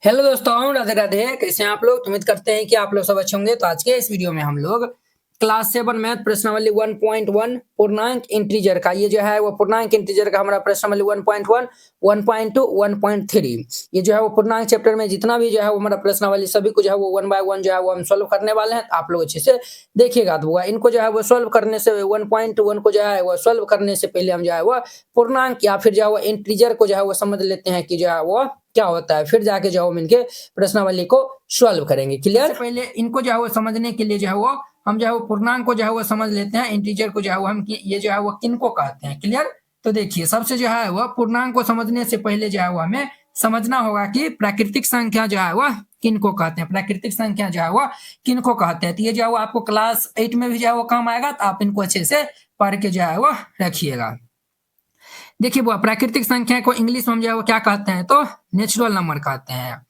Hello दोस्तों, राधे राधे। कैसे हैं आप लोग? उम्मीद करते हैं कि आप लोग सब अच्छे होंगे। तो आज के इस वीडियो में हम लोग क्लास 7 मैथ प्रश्नावली 1.1 पूर्णांक इंटीजर का ये जो है वो पूर्णांक इंटीजर का हमारा प्रश्नावली 1.1, 1.2, 1.3 ये जो है वो पूर्णांक चैप्टर में जितना भी जो है वो हमारा प्रश्नावली सभी को जो है वो 1 बाय 1 जो है वो हम सॉल्व करने वाले हैं। तो आप लोग अच्छे से देखिएगा। तो इनको जो है वो सॉल्व करने से 1.1 को जो है वो सॉल्व करने से पहले हम जो है वो पूर्णांक या फिर जो है वो इंटीजर को जो है वो समझ लेते हैं कि जो है वो क्या होता है, फिर जाके जो हम इनके प्रश्नावली को सॉल्व करेंगे। क्लियर? पहले इनको जो है वो समझने के लिए जो है वो हम जो है वो पूर्णांक को जो है वो समझ लेते हैं, इंटीजर को जो है वो हम ये जो है वो किनको कहते हैं। क्लियर? तो देखिए, सबसे जो है वो पूर्णांक को समझने से पहले जो है वो हमें समझना होगा कि प्राकृतिक संख्या जो है वो किनको कहते हैं। प्राकृतिक संख्या जो है वो किनको कहते हैं। तो ये जो है वो आपको क्लास 8 में भी जो है वो काम आएगा। तो आप इनको अच्छे से पढ़ के जो है वो रखिएगा। देखिए बुआ, प्राकृतिक संख्या को इंग्लिश में हम जो है वो क्या कहते हैं, तो नेचुरल नंबर कहते हैं।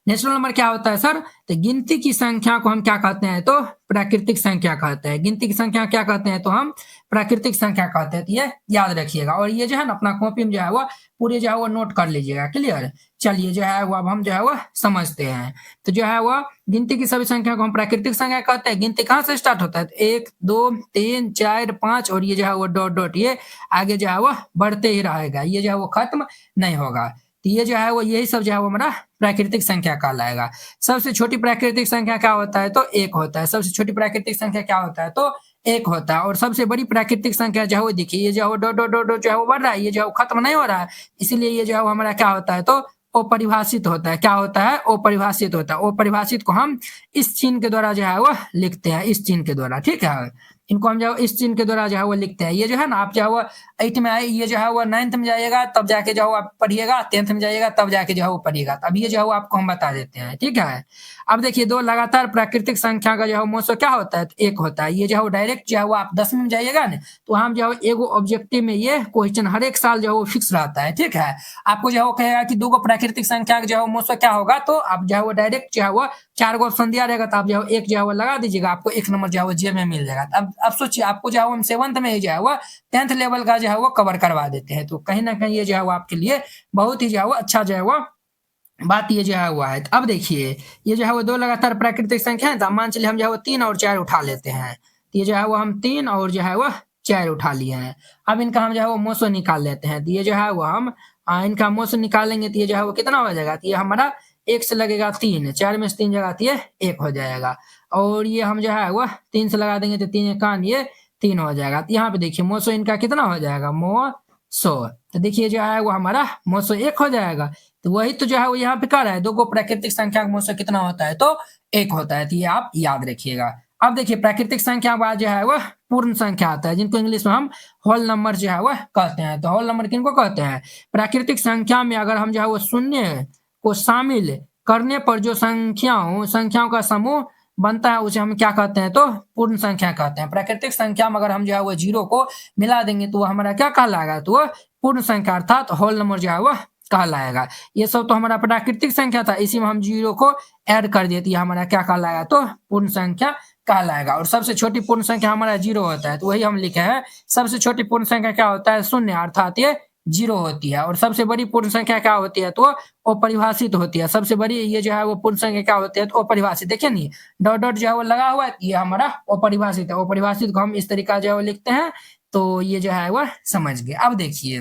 नेचुरल नंबर क्या होता है सर? तो गिनती की संख्या को हम क्या कहते हैं, तो प्राकृतिक संख्या कहते हैं। गिनती की संख्या क्या कहते हैं, तो हम प्राकृतिक संख्या कहते हैं। तो ये याद रखिएगा और ये जो है ना अपना कॉपी में जो है वो पूरे जो है वो नोट कर लीजिएगा। क्लियर? चलिए जो है वो अब हम जो है वो समझते हैं। तो जो है वो गिनती की सभी संख्या को हम प्राकृतिक संख्या कहते हैं। गिनती कहाँ से स्टार्ट होता है? तो 1, 2, 3, 4, 5 और ये जो है वो डॉट डॉट ये आगे जो है वो बढ़ते ही रहेगा। ये जो है वो खत्म नहीं होगा। तो ये जो है वो यही सब जो है वो हमारा प्राकृतिक संख्या कहलाएगा। सबसे छोटी प्राकृतिक संख्या क्या होता है, तो 1 होता है। सबसे छोटी प्राकृतिक संख्या क्या होता है, तो 1 होता है। और सबसे बड़ी प्राकृतिक संख्या जो है वो देखिए, ये जो है वो डॉट डॉट डॉट डॉट जो है वो बढ़ रहा है, ये जो है वो खत्म नहीं हो रहा है। इसीलिए ये जो है वो हमारा क्या होता है, तो अपरिभाषित होता है। क्या होता है? अपरिभाषित होता है। अपरिभाषित को हम इस चिन्ह के द्वारा जो है वो लिखते हैं, इस चिन्ह के द्वारा। ठीक है, इनको हम जो इस चिन्ह के द्वारा जो है वो लिखते हैं। ये जो है ना, आप जो है वो 8 में आए, ये जो है वो 9th में जाइएगा तब जाके जो आप पढ़िएगा, 10th में जाइएगा तब जाके जो है वो पढ़िएगा। अब ये जो है वो आपको हम बता देते हैं। ठीक है, अब देखिए, दो लगातार प्राकृतिक संख्या का जो है मोसो क्या होता है, तो 1 होता है। ये जो है वो डायरेक्ट जो है वो आप 10वीं में जाइएगा ना, तो हम जो है एगो ऑब्जेक्टिव में ये क्वेश्चन हर एक साल जो है वो फिक्स रहता है। ठीक है, आपको जो है वो कहेगा कि दो प्राकृतिक संख्या का जो है मोसो क्या होगा, तो आप जो है वो डायरेक्ट जो है वो 4 गो ऑप्शन दिया रहेगा, तो आप जो है एक जो है वो लगा दीजिएगा, आपको 1 नंबर जो है वो जे में मिल जाएगा। अब सोचिए, आपको जो है वो हम 7th में ही जो है वो 10th लेवल का जो है वो कवर करवा देते हैं। तो कहीं ना कहीं ये जो है वो आपके लिए बहुत ही जो है वो अच्छा जो है वो बात ये जो है हुआ है। तो अब देखिए, ये जो है वो दो लगातार प्राकृतिक संख्या है। तो मान चलिए हम जो है वो 3 और 4 उठा लेते हैं। तो ये जो है वो हम 3 और जो है वो 4 उठा लिए हैं। अब इनका हम जो है वो मोसो निकाल लेते हैं। तो ये जो है वो हम इनका मोसो निकालेंगे तो ये जो है वो कितना हो जाएगा, तो ये हमारा 1 से लगेगा 3, 4 में से 3 जगह तो ये 1 हो जाएगा। और ये हम जो है वो 3 से लगा देंगे तो 3 एकान ये 3 हो जाएगा। तो यहाँ पे देखिए मोसो इनका कितना हो जाएगा, मोसो। तो देखिए जो है वो हमारा मोसो 1 हो जाएगा। तो वही तो जो है वो यहाँ पे कह रहा है, दो को प्राकृतिक संख्या का मोसो कितना होता है, तो 1 होता है। तो ये आप याद रखिएगा। अब देखिए, प्राकृतिक संख्या के बाद जो है वो पूर्ण संख्या आता है, जिनको इंग्लिश में हम होल नंबर जो है वो कहते हैं। तो होल नंबर किनको कहते हैं? प्राकृतिक संख्या में अगर हम जो है वो शून्य को शामिल करने पर जो संख्याओं का समूह बनता है, उसे हम क्या कहते हैं, तो पूर्ण संख्या कहते हैं। प्राकृतिक संख्या में अगर हम जो है वो 0 को मिला देंगे तो वो हमारा क्या कहलाएगा, तो वो पूर्ण संख्या अर्थात होल नंबर जो है वो कहलाएगा। ये सब तो हमारा प्राकृतिक संख्या था, इसी में हम 0 को ऐड कर दिए तो ये हमारा क्या कहलाएगा, तो पूर्ण संख्या कहलाएगा। और सबसे छोटी पूर्ण संख्या हमारा 0 होता है, तो वही हम लिखे हैं। सबसे छोटी पूर्ण संख्या क्या होता है, 0 अर्थात ये 0 होती है। और सबसे बड़ी पूर्ण संख्या क्या होती है, तो अपरिभाषित होती है। सबसे बड़ी ये जो है वो पूर्ण संख्या क्या होती है, तो अपरिभाषित। देखिए नहीं, डॉट डॉट जो है वो लगा हुआ है, ये हमारा अपरिभाषित है। अपरिभाषित को हम इस तरीका जो है वो लिखते हैं। तो ये जो है वो समझ गए। अब देखिए,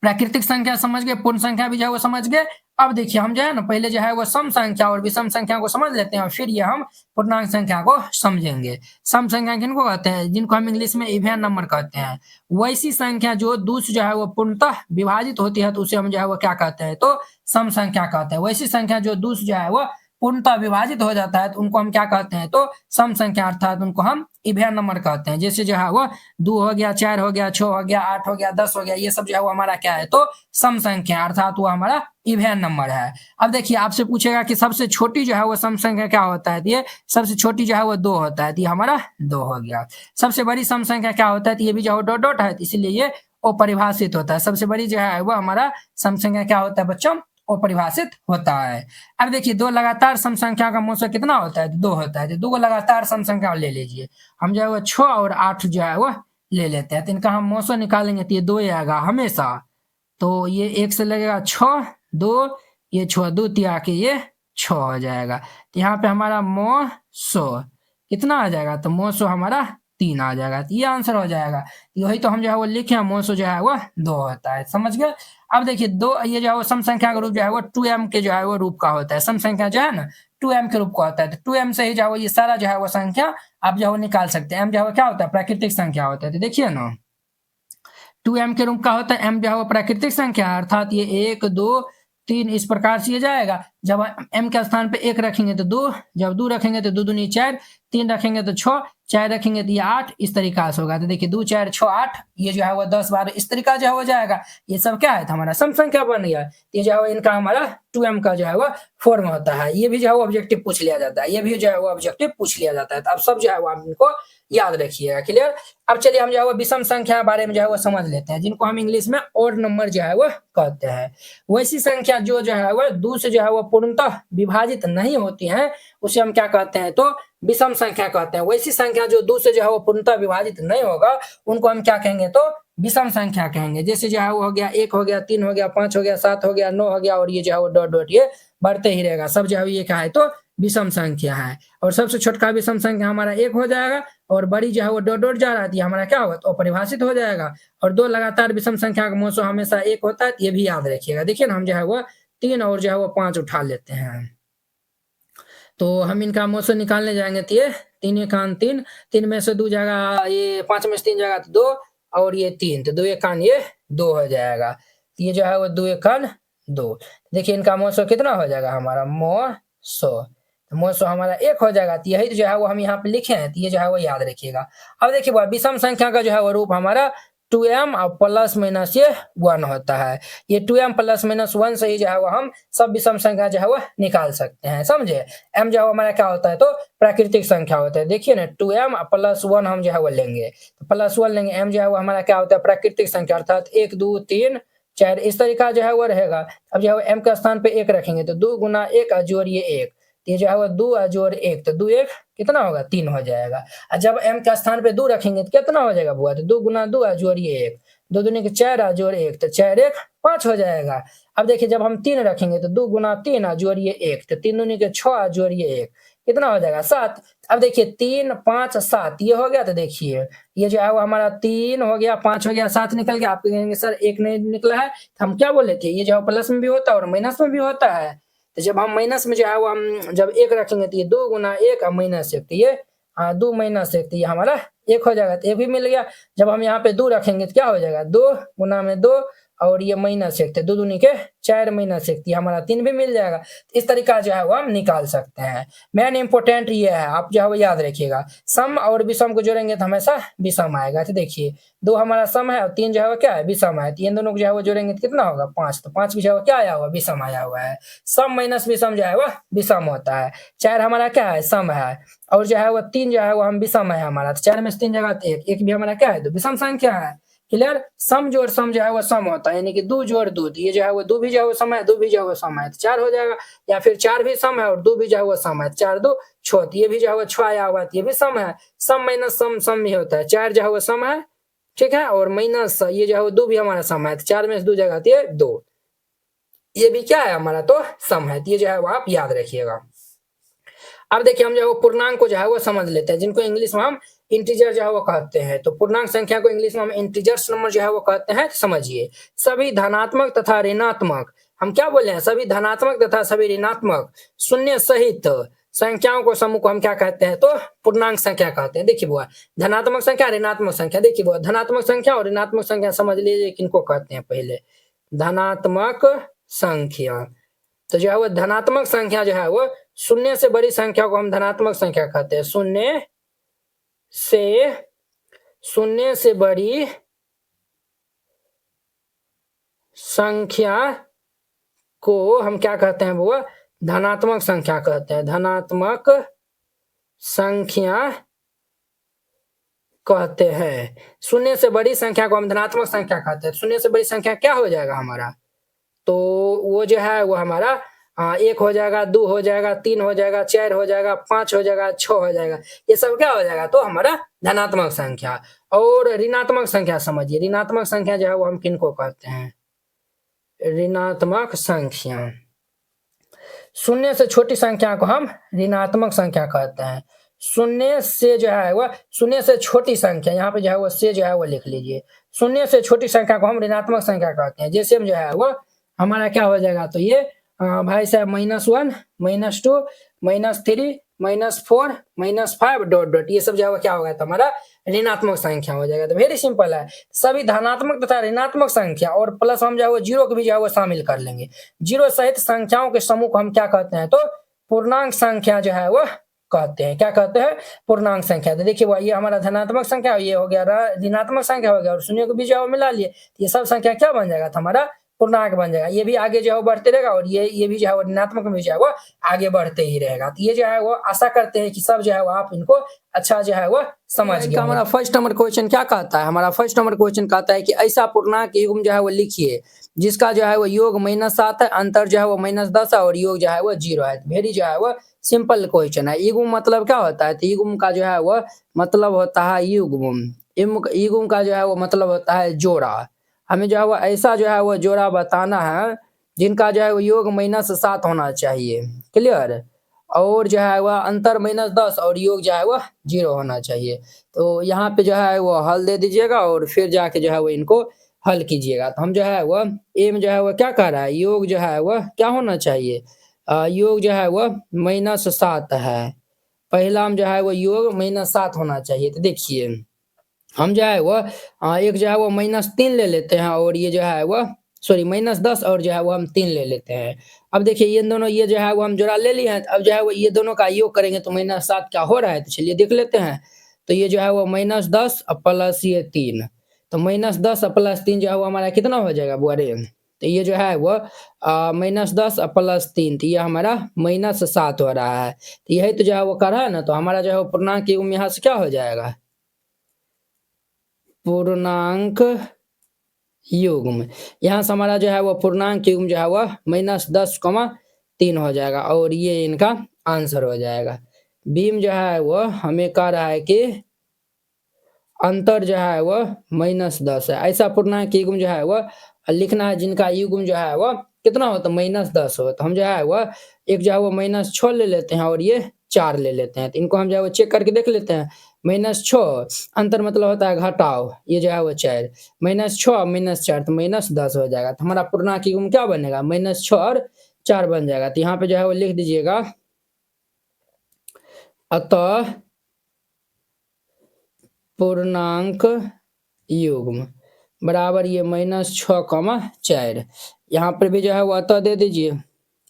प्राकृतिक संख्या समझ गए, पूर्ण संख्या भी जो है वो समझ गए। अब देखिए, हम जो है ना पहले जो है वो सम संख्या और विषम संख्या को समझ लेते हैं और फिर ये हम पूर्णांक संख्या को समझेंगे। सम संख्या किनको कहते हैं, जिनको हम इंग्लिश में इवन नंबर कहते हैं। वैसी संख्या जो दूसरी जो है वो पूर्णतः विभाजित होती है, तो उसे हम जो है वो क्या कहते हैं, तो सम संख्या कहते हैं। वैसी संख्या जो दूसरी जो है वो पूर्णतः विभाजित हो जाता है, तो उनको हम क्या कहते हैं, तो सम संख्या अर्थात उनको हम इवन नंबर कहते हैं। जैसे जो है वो 2 हो गया, 4 हो गया, 6 हो गया, 8 हो गया, 10 हो गया, ये सब जो है वो हमारा क्या है, तो सम संख्या अर्थात वो हमारा इवन नंबर है। अब देखिए, आपसे पूछेगा कि सबसे छोटी जो है वो सम संख्या क्या होता है, तो ये सबसे छोटी जो है वो 2 होता है, तो ये हमारा 2 हो गया। सबसे बड़ी सम संख्या क्या होता है, तो ये भी जो है डॉट डॉट है, इसीलिए ये अपरिभाषित होता है। सबसे बड़ी जो है वो हमारा सम संख्या क्या होता है बच्चों, अपरिभाषित होता है। अब देखिए, दो लगातार सम संख्या का मोसो कितना होता है, तो 2 होता है। तो 2 लगातार सम संख्या ले लीजिए। हम जो है वो 6 और 8 जो है वो ले लेते हैं। तो इनका हम मोसो निकालेंगे तो ये 2 आएगा हमेशा। तो ये 1 से लगेगा 6, 2, ये 6 2 तिया के ये 6 हो जाएगा। तो यहाँ पे हमारा मो 100 कितना आ जाएगा, तो मो 100 हमारा 3 आ जाएगा। तो ये आंसर हो जाएगा। यही तो हम जो है वो लिखे हैं, मो 100 जो है वो 2 होता है। समझ गए। अब देखिए दो, ये जो है वो सम संख्या का रूप जो है वो 2m के जो है वो रूप का होता है। सम संख्या जो है ना 2m के रूप का होता है। तो 2m से ही जो है वो ये सारा जो है वो संख्या आप जो है वो निकाल सकते हैं। m जो है वो क्या होता है, प्राकृतिक संख्या होता है। तो देखिए ना 2m के रूप का होता है। m जो है वो प्राकृतिक संख्या है, अर्थात ये 1 2 3 इस प्रकार से ये जाएगा। जब m के स्थान पे 1 रखेंगे तो 2, जब 2 रखेंगे तो 2 दूनी 4, 3 रखेंगे तो 6, 4 रखेंगे तो ये 8, इस तरीका से होगा। तो देखिए 2 4 6 8, ये जो है वो 10 12 इस तरीका जो हो जाएगा। ये सब क्या है, तो हमारा सम संख्या बन गया। ये जो है इनका हमारा 2m का जो है वो फॉर्म होता है। ये भी जो है वो ऑब्जेक्टिव पूछ लिया जाता है, ये भी जो है वो ऑब्जेक्टिव पूछ लिया जाता है। तो अब सब जो है वो आप इनको याद रखिएगा। क्लियर। अब चलिए हम जो है वो विषम संख्या बारे में जो है वो समझ लेते हैं, जिनको हम इंग्लिश में ऑड नंबर जो है वो कहते हैं। वैसी संख्या जो है वो 2 से जो है वो पूर्णतः विभाजित नहीं होती है, उसे हम क्या कहते हैं, तो विषम संख्या कहते हैं। वैसी संख्या जो 2 से जो है वो पूर्णतः विभाजित नहीं होगा, उनको हम क्या कहेंगे, तो विषम संख्या कहेंगे। जैसे जो है वो हो गया 1 हो गया, 3 हो गया, 5 हो गया, 7 हो गया, 9 हो गया, और ये जो है वो डॉट डॉट ये बढ़ते ही रहेगा। सब जो है ये क्या है, तो विषम संख्या है। और सबसे छोटका विषम संख्या हमारा 1 हो जाएगा, और बड़ी जो है वो डॉट डॉट जा रहा है, हमारा क्या होगा, तो अपरिभाषित हो जाएगा। और 2 लगातार विषम संख्या का मोसो हमेशा 1 होता है, ये भी याद रखिएगा। देखिए ना हम जो है वो 3 और जो है वो 5 उठा लेते हैं, तो हम इनका मोसो निकालने जाएंगे। तो ये 3 एकान 3, 3 में से 2 जाएगा, ये 5 में से 3 जाएगा तो 2, और ये 3, तो 2 एकान ये 2 हो जाएगा। तो ये जो है वो 2 एकान 2। देखिए इनका मोसो कितना हो जाएगा, हमारा मोसो, तो मोसो हमारा 1 हो जाएगा। तो यही जो है वो हम यहाँ पे लिखे हैं, तो ये जो है वो याद रखिएगा। अब देखिए विषम संख्या का जो है वो रूप हमारा 2m और प्लस माइनस ये 1 होता है। ये 2m प्लस माइनस 1 से ही जो है वो हम सब विषम संख्या जो है वो निकाल सकते हैं। समझे। m जो है हमारा क्या होता है, तो प्राकृतिक संख्या होता है। देखिए ना 2m प्लस 1 हम जो है वो लेंगे, तो प्लस 1 लेंगे। m जो है वो हमारा क्या होता है, प्राकृतिक संख्या, अर्थात 1 2 3 4 इस तरीका जो है वो रहेगा। अब जो है m के स्थान पे 1 रखेंगे, तो 2 गुना 1 जोड़िए 1, ये जो है वो 2 जोड़ 1, तो 2 1 कितना होगा, 3 हो जाएगा। और जब m के स्थान पे 2 रखेंगे तो कितना हो जाएगा बुआ, तो 2 गुना 2 जोड़िए 1, 2 दूनी के 4 जोड़ 1, तो 4 1 5 हो जाएगा। अब देखिए जब हम 3 रखेंगे तो 2 गुना 3 जोड़िए 1, तो 3 दूनी के 6 जोड़िए 1, कितना हो जाएगा 7। अब देखिए 3 5 7 ये हो गया। तो देखिए ये जो है वो हमारा 3 हो गया, 5 हो गया, 7 निकल गया। आप कहेंगे सर 1 नहीं निकला है, तो हम क्या बोले थे, ये जो है प्लस में भी होता है और माइनस में भी होता है। तो जब हम माइनस में जो है वो हम जब 1 रखेंगे तो ये 2 गुना 1 और माइनस 1, तो ये 2 माइनस 1, तो ये हमारा 1 हो जाएगा। तो ये भी मिल गया। जब हम यहाँ पे 2 रखेंगे तो क्या हो जाएगा, 2 गुना में 2 और ये माइनस 1, तो 2 दूनी के 4 माइनस 1, ये हमारा 3 भी मिल जाएगा। इस तरीका जो है वो हम निकाल सकते हैं। मेन इंपोर्टेंट ये है, आप जो है वो याद रखिएगा। सम और विषम को जोड़ेंगे तो हमेशा विषम आएगा। तो देखिए 2 हमारा सम है और 3 जो है वो क्या है, विषम है। तो इन दोनों को जो है वो जोड़ेंगे तो कितना होगा, 5, तो 5 भी जो है वो क्या आया हुआ, विषम आया हुआ है। सम माइनस विषम जो है वो विषम होता है। 4 हमारा क्या है, सम है, और जो है वो 3 जो है वो हम विषम है हमारा। तो 4 में से 3 जगह तो 1, 1 भी हमारा क्या है, तो विषम संख्या है। क्लियर। सम जोड़ सम जो है वो सम होता है, यानी कि 2 जोड़ 2, ये जो है वो 2 भी जो है वो सम है, 2 भी जो है वो सम है, तो 4 हो जाएगा। या फिर 4 भी सम है और 2 भी जो है वो सम है, 4 2 6, तो ये भी जो है वो 6 आया हुआ है, ये भी सम है। सम माइनस सम सम भी होता है। 4 जो है वो सम है, ठीक है, और माइनस ये जो है वो 2 भी हमारा सम है, तो 4 में से 2 जगह ये 2, ये भी क्या है हमारा, तो सम है। तो ये जो है वो आप याद रखिएगा। अब देखिए हम जो है वो पूर्णांक को जो है वो समझ लेते हैं, जिनको इंग्लिश में हम इंटीजर जो है वो कहते हैं। तो पूर्णांक संख्या को इंग्लिश में हम इंटीजर्स नंबर जो है वो कहते हैं। समझिए सभी धनात्मक तथा ऋणात्मक, हम क्या बोले हैं, सभी धनात्मक तथा सभी ऋणात्मक शून्य सहित संख्याओं को समूह को हम क्या कहते हैं, तो पूर्णांक संख्या कहते हैं। देखिए बुआ, धनात्मक संख्या ऋणात्मक संख्या, देखिए बुआ धनात्मक संख्या और ऋणात्मक संख्या समझ लीजिए किनको कहते हैं। पहले धनात्मक संख्या, तो जो है वो धनात्मक संख्या जो है वो शून्य से बड़ी संख्या को हम धनात्मक संख्या कहते हैं। शून्य से बड़ी संख्या को हम क्या कहते हैं, वो धनात्मक संख्या कहते हैं। धनात्मक संख्या कहते हैं। शून्य से बड़ी संख्या को हम धनात्मक संख्या कहते हैं। शून्य से बड़ी संख्या क्या हो जाएगा हमारा, तो वो जो है वो हमारा 1 हो जाएगा, 2 हो जाएगा, 3 हो जाएगा, 4 हो जाएगा, 5 हो जाएगा, 6 हो जाएगा, ये सब क्या हो जाएगा, तो हमारा धनात्मक संख्या। और ऋणात्मक संख्या समझिए, ऋणात्मक संख्या जो है वो हम किनको कहते हैं, ऋणात्मक संख्या। शून्य से छोटी संख्या को हम ऋणात्मक संख्या कहते हैं। शून्य से जो है वह शून्य से छोटी संख्या, यहाँ पे जो है वो से जो है वो लिख लीजिए। शून्य से छोटी संख्या को हम ऋणात्मक संख्या कहते हैं। जैसे हम जो है वो हमारा क्या हो जाएगा, तो ये भाई साहब -1 -2 -3 -4 -5 डॉट डॉट, ये सब जो है क्या होगा, तो हमारा ऋणात्मक संख्या हो जाएगा। तो वेरी सिंपल है, सभी धनात्मक तथा ऋणात्मक संख्या और प्लस हम जो है वो जीरो को भी जो है वो शामिल कर लेंगे। जीरो सहित संख्याओं के समूह को हम क्या कहते हैं, तो पूर्णांक संख्या जो है वो कहते हैं। क्या कहते हैं, पूर्णांक संख्या। तो देखिए ये हमारा धनात्मक संख्या, ये हो गया ऋणात्मक संख्या हो गया, और शून्य को भी जो है मिला लिए, ये सब संख्या क्या बन जाएगा, तो हमारा पूर्णांक बन जाएगा। ये भी आगे जो है बढ़ते रहेगा, और ये भी जो है ऋणात्मक में जो है वो आगे बढ़ते ही रहेगा। तो ये जो है वो आशा करते हैं कि सब जो है वो आप इनको अच्छा जो है वो समझ गए। हमारा फर्स्ट नंबर क्वेश्चन क्या कहता है, हमारा फर्स्ट नंबर क्वेश्चन कहता है कि ऐसा पूर्णांक युग्म जो है वो लिखिए जिसका जो है वो योग -7 है, अंतर जो है वो -10 है, और योग जो है वो 0 है। वेरी जो है वो सिंपल क्वेश्चन है। युग्म मतलब क्या होता है, तो युग्म का जो है वो मतलब होता है युग्म का जो है वो मतलब होता है जोड़ा। हमें जो है वो ऐसा जो है वो जोड़ा बताना है जिनका जो है वो योग -7 होना चाहिए, क्लियर, और जो है वह अंतर -10 और योग जो है वह 0 होना चाहिए। तो यहाँ पे जो है वो हल दे दीजिएगा और फिर जाके जो है वो इनको हल कीजिएगा। तो हम जो है वह एम जो है वह क्या कह रहा है, योग जो है वह क्या होना चाहिए, योग जो है वह -7 है। पहला हम जो है वो योग -7 होना चाहिए। तो देखिए हम जो है वो एक जो है वो -3 ले लेते हैं, और ये जो है वो सॉरी -10 और जो है वो हम 3 ले लेते हैं। अब देखिए ये दोनों ये जो है वो हम जोड़ा ले लिए हैं। अब जो है वो ये दोनों का योग करेंगे तो -7 क्या हो रहा है, तो चलिए देख लेते हैं। तो ये जो है वो -10 प्लस ये 3, तो -10 प्लस 3 जो है वो हमारा कितना हो जाएगा बुआरे, तो ये जो है वो -10 प्लस 3, तो ये हमारा -7 हो रहा है। तो यही तो जो है वो कर रहा है ना, तो हमारा जो है वो पूर्णांक युग्म यहाँ से क्या हो जाएगा, पूर्णांक युग्म। यहाँ से हमारा जो है वो पूर्णांक युग्म जो है वह -10,3 हो जाएगा, और ये इनका आंसर हो जाएगा। बीम जो है वो हमें कह रहा है कि अंतर जो है वो -10 है। ऐसा पूर्णांक युग्म जो है वह लिखना है जिनका युग्म जो है वह कितना हो, तो -10 हो। तो हम जो है वह एक जो है वो -6 ले लेते हैं, और ये 4 ले लेते हैं। तो इनको हम जो है वो चेक करके देख लेते हैं। -6 अंतर मतलब होता है घटाव, ये जो है वो 4, -6 -4 तो -10 हो जाएगा। तो हमारा पूर्णांक युग्म क्या बनेगा, -6 और 4 बन जाएगा। तो यहाँ पे जो है वो लिख दीजिएगा, अतः पूर्णांक युग्म बराबर ये -6, 4। यहाँ पर भी जो है वो अतः दे दीजिए,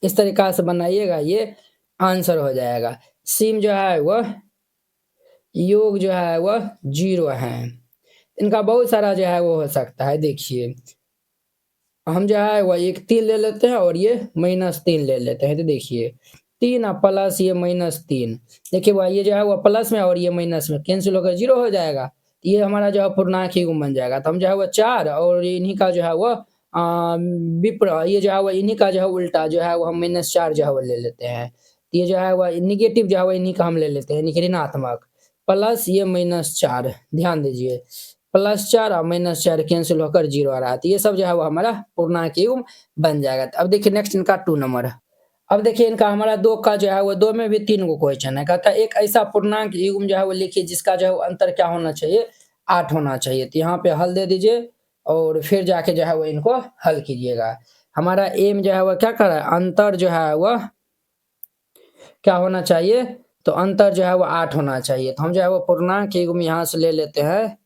इस तरीका से बनाइएगा, ये आंसर हो जाएगा। सिम जो है वह योग जो है वह 0 है। इनका बहुत सारा जो है वो हो सकता है। देखिए हम जो है वह एक 3 ले लेते हैं, और ये -3 ले लेते हैं। तो देखिए 3 प्लस ये -3, देखिए वह ये जो है वह प्लस में और ये माइनस में कैंसिल होकर 0 हो जाएगा। ये हमारा जो है पूर्णांक युग्म बन जाएगा। तो हम जो है वह 4 और इन्हीं का जो है वह विपरीत, ये जो है वह इन्हीं का जो है उल्टा जो है वह हम -4 जो है वो ले लेते हैं। ये जो है वह निगेटिव जो है वह इन्हीं का हम ले लेते हैं, यानी कि ऋणात्मक, प्लस ये -4, ध्यान दीजिए +4 और -4 कैंसिल होकर 0 आ रहा है। तो ये सब जो है वो हमारा पूर्णांक युग्म बन जाएगा। तो अब देखिए नेक्स्ट इनका 2 नंबर। अब देखिए इनका हमारा 2 का जो है वो 2 में भी 3 गो क्वेश्चन है। कहता है एक ऐसा पूर्णांक युग्म जो है वो लिखिए जिसका जो है वो अंतर क्या होना चाहिए, 8 होना चाहिए। तो यहाँ पे हल दे दीजिए और फिर जाके जो है वो इनको हल कीजिएगा। हमारा एम जो है वो क्या कर रहा है, अंतर जो है वह क्या होना चाहिए, तो अंतर जो है वो 8 होना चाहिए। तो हम जो है वो पूर्णांक युग्म यहाँ से ले लेते हैं,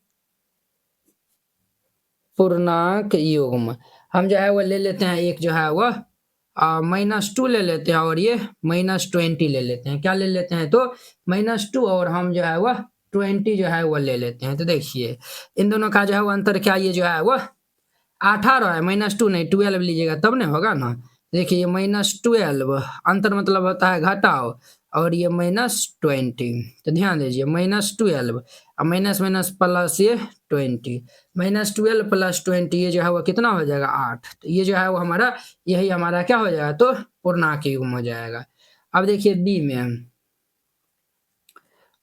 पूर्णांक युग्म हम जो है वो ले लेते हैं, एक जो है वो -2 ले लेते हैं और ये -20 ले लेते हैं। क्या ले लेते हैं, तो -2 और हम जो है वह 20 जो है वो ले लेते हैं। तो देखिए इन दोनों का जो है वो अंतर क्या, ये जो है वो 18 है, -2 नहीं 12 लीजिएगा तब नहीं होगा ना। देखिए -12 अंतर मतलब होता है घटाव, और ये -20। तो ध्यान दीजिए -12 और माइनस माइनस प्लस ये 20, -12 + 20 ये जो है वो कितना हो जाएगा 8। तो ये जो है वो हमारा यही हमारा क्या हो जाएगा, तो पूर्णांक युग्म हो जाएगा। अब देखिए बी में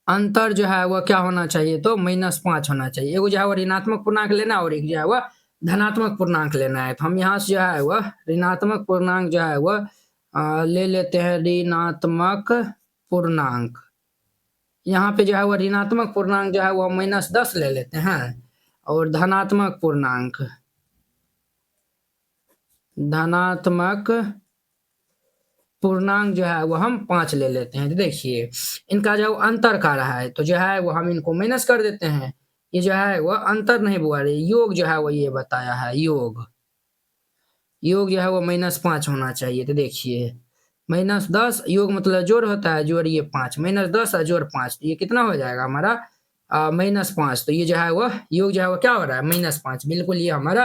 अंतर जो है वह क्या होना चाहिए, तो -5 होना चाहिए। एगो जो है वो ऋणात्मक पूर्णांक लेना है और एक जो है वह धनात्मक पूर्णांक लेना है। तो हम यहाँ से जो है वह ऋणात्मक पूर्णांक जो है वह ले लेते हैं ऋणात्मक पूर्णांक। यहाँ पे जो है वो ऋणात्मक पूर्णांक जो है वो -10 ले लेते हैं और धनात्मक पूर्णांक जो है वो हम 5 ले लेते हैं। तो देखिए इनका जो अंतर का रहा है तो जो है वो हम इनको माइनस कर देते हैं। ये जो है वो अंतर नहीं बोल रही, योग जो है वो ये बताया है, योग जो है वो -5 होना चाहिए। तो देखिए -10 योग मतलब जोड़ होता है, जोड़ ये 5 -10 और जोड़ 5 तो ये कितना हो जाएगा हमारा -5। तो ये जो है वो योग जो है वो क्या हो रहा है -5, बिल्कुल ये हमारा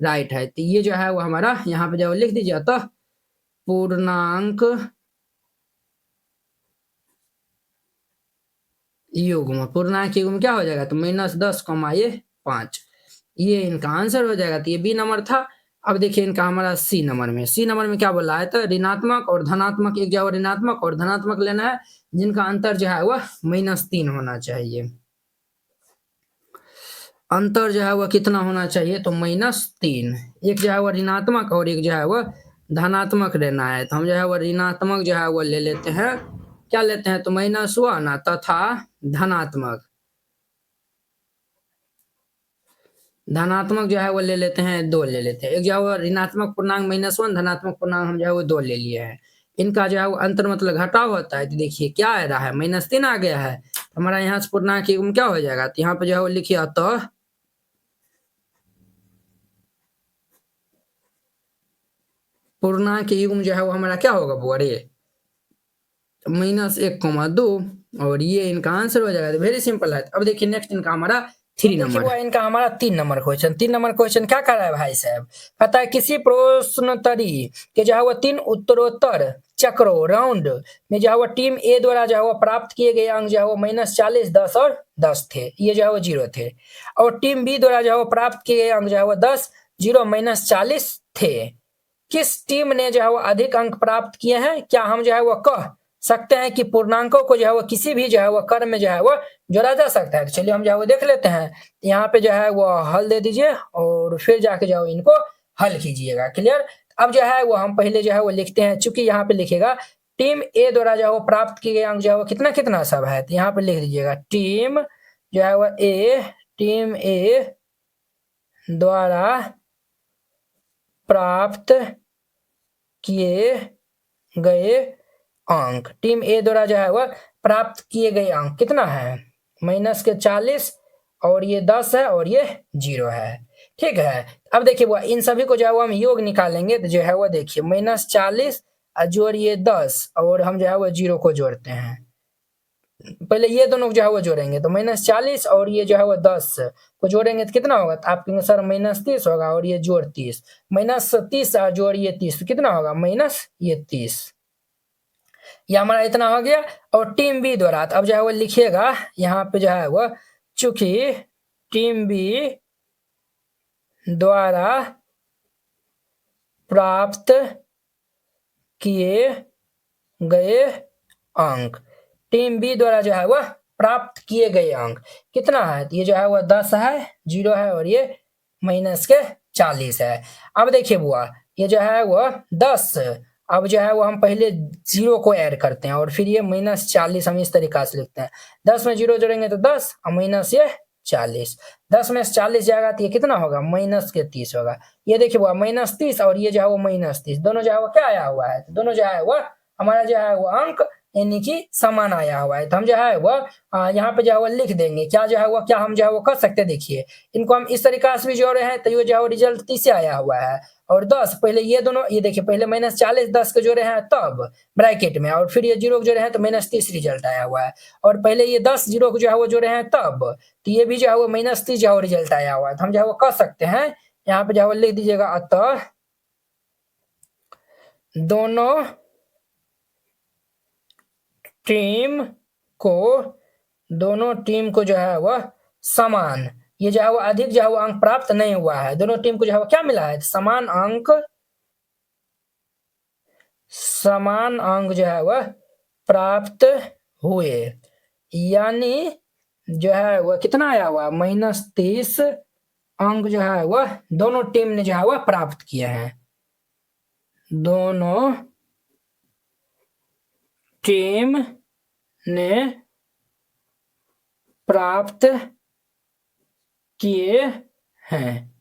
राइट है। तो ये जो है वो हमारा यहाँ पे जो लिख दीजिए तो पूर्णांक युग्म क्या हो जाएगा तो -10 कमा ये 5, ये इनका आंसर हो जाएगा। तो ये बी नंबर था। अब देखिए इनका हमारा सी नंबर में क्या बोला है तो ऋणात्मक और धनात्मक, एक जगह ऋणात्मक और धनात्मक लेना है जिनका अंतर जो है वह -3 होना चाहिए। अंतर जो है वह कितना होना चाहिए तो -3। एक जो है वह ऋणात्मक और एक जो है वह धनात्मक लेना है। तो हम जो है वह ऋणात्मक जो है वह ले लेते हैं, क्या लेते हैं तो -1 तथा धनात्मक जो है वो ले लेते हैं 2 ले लेते हैं। एक जो है वो ऋणात्मक पूर्णांक -1, धनात्मक पूर्णांक हम जो है वो 2 ले लिए हैं। इनका जो है वो अंतर मतलब घटाव होता है। तो देखिए क्या आ रहा है -3 आ गया है, हमारा यहाँ से पूर्णांक युग्म क्या हो जाएगा तो यहाँ पे जो है वो लिखिए अतः पूर्णांक युग्म जो है वो हमारा क्या होगा बोरे -1,2 और ये इनका आंसर हो जाएगा। तो वेरी सिंपल है। अब देखिए नेक्स्ट इनका हमारा 3 नंबर, इनका हमारा 3 नंबर क्वेश्चन। 3 नंबर क्वेश्चन क्या कर रहा है भाई साहब, पता है किसी प्रश्नोत्तरी के जो है वो 3 उत्तरोत्तर चक्रों राउंड में जो है वो टीम ए द्वारा जो है वो प्राप्त किए गए अंक जो है वो -40, 10 और 10 थे, ये जो है वो 0 थे। और टीम बी द्वारा जो है वो प्राप्त किए गए अंक जो है वो 10, 0, -40 थे। किस टीम ने जो है वो अधिक अंक प्राप्त किए हैं, क्या हम जो है वो कह सकते हैं कि पूर्णांकों को जो है वो किसी भी जो है वो क्रम में जो है वो जोड़ा जा सकता है। तो चलिए हम जो है वो देख लेते हैं। यहाँ पे जो है वो हल दे दीजिए और फिर जाके जो है इनको हल कीजिएगा। क्लियर। अब जो है वो हम पहले जो है वो लिखते हैं, चूंकि यहाँ पे लिखेगा टीम ए द्वारा जो है वो प्राप्त किए गए अंक जो है वो कितना कितना सब है, तो यहाँ पे लिख दीजिएगा टीम जो है वो टीम ए द्वारा प्राप्त किए गए अंक, टीम ए द्वारा जो है वह प्राप्त किए गए अंक कितना है -40 और ये 10 है और ये 0 है। ठीक है। अब देखिए वो इन सभी को जो है वो हम योग निकालेंगे तो जो है वो देखिए -40 जोड़ ये 10 और हम जो है वो 0 को जोड़ते हैं। पहले ये दोनों जो है वो जोड़ेंगे तो -40 और ये जो है वो 10 को जोड़ेंगे तो कितना होगा, तो आप कहेंगे सर -30 होगा और ये जोड़ 30, -30 जोड़ ये 30 तो कितना होगा -30, ये हमारा इतना हो गया। और टीम बी द्वारा अब जो है वो लिखिएगा यहाँ पे जो है वो चूंकि टीम बी द्वारा प्राप्त किए गए अंक, टीम बी द्वारा जो है वह प्राप्त किए गए अंक कितना है, तो ये जो है वह 10 है, 0 है और ये -40 है। अब देखिए बुआ ये जो है वह 10, अब जो है वो हम पहले 0 को ऐड करते हैं और फिर ये -40 हम इस तरीका से लिखते हैं। 10 में 0 जोड़ेंगे तो 10 और माइनस ये 40, 10 में 40 जाएगा तो ये कितना होगा -30 होगा। ये देखिए वो -30 और ये जो है वो -30 दोनों जो है वो क्या आया हुआ है, तो दोनों जो है वो हमारा जो है वो अंक यानी कि समान आया हुआ है। तो हम जो है वो यहाँ पे जो है वो लिख देंगे क्या जो है वो क्या हम जो है वो कर सकते हैं। देखिए इनको हम इस तरीका से भी जोड़े हैं तो ये जो है वो रिजल्ट 30 से आया हुआ है और 10 पहले ये दोनों ये देखिए पहले -40 10 के जोड़े हैं तब ब्रैकेट में और फिर ये 0 को जोड़े हैं तो -30 रिजल्ट आया हुआ है और पहले ये 10 0 को जो है वो जोड़े हैं तब, तो ये भी जो है वो -30 जो है रिजल्ट आया हुआ है। तो हम जो है वो कर सकते हैं यहाँ पे जो है वो लिख दीजिएगा अतः दोनों टीम को जो है वह समान, ये जो है वो अधिक जो है वो अंक प्राप्त नहीं हुआ है, दोनों टीम को जो है वो क्या मिला है समान अंक जो है वह प्राप्त हुए, यानी जो है वह कितना आया हुआ -30 अंक जो है वह दोनों टीम ने जो है वह प्राप्त किए हैं, दोनों टीम ने प्राप्त किए हैं,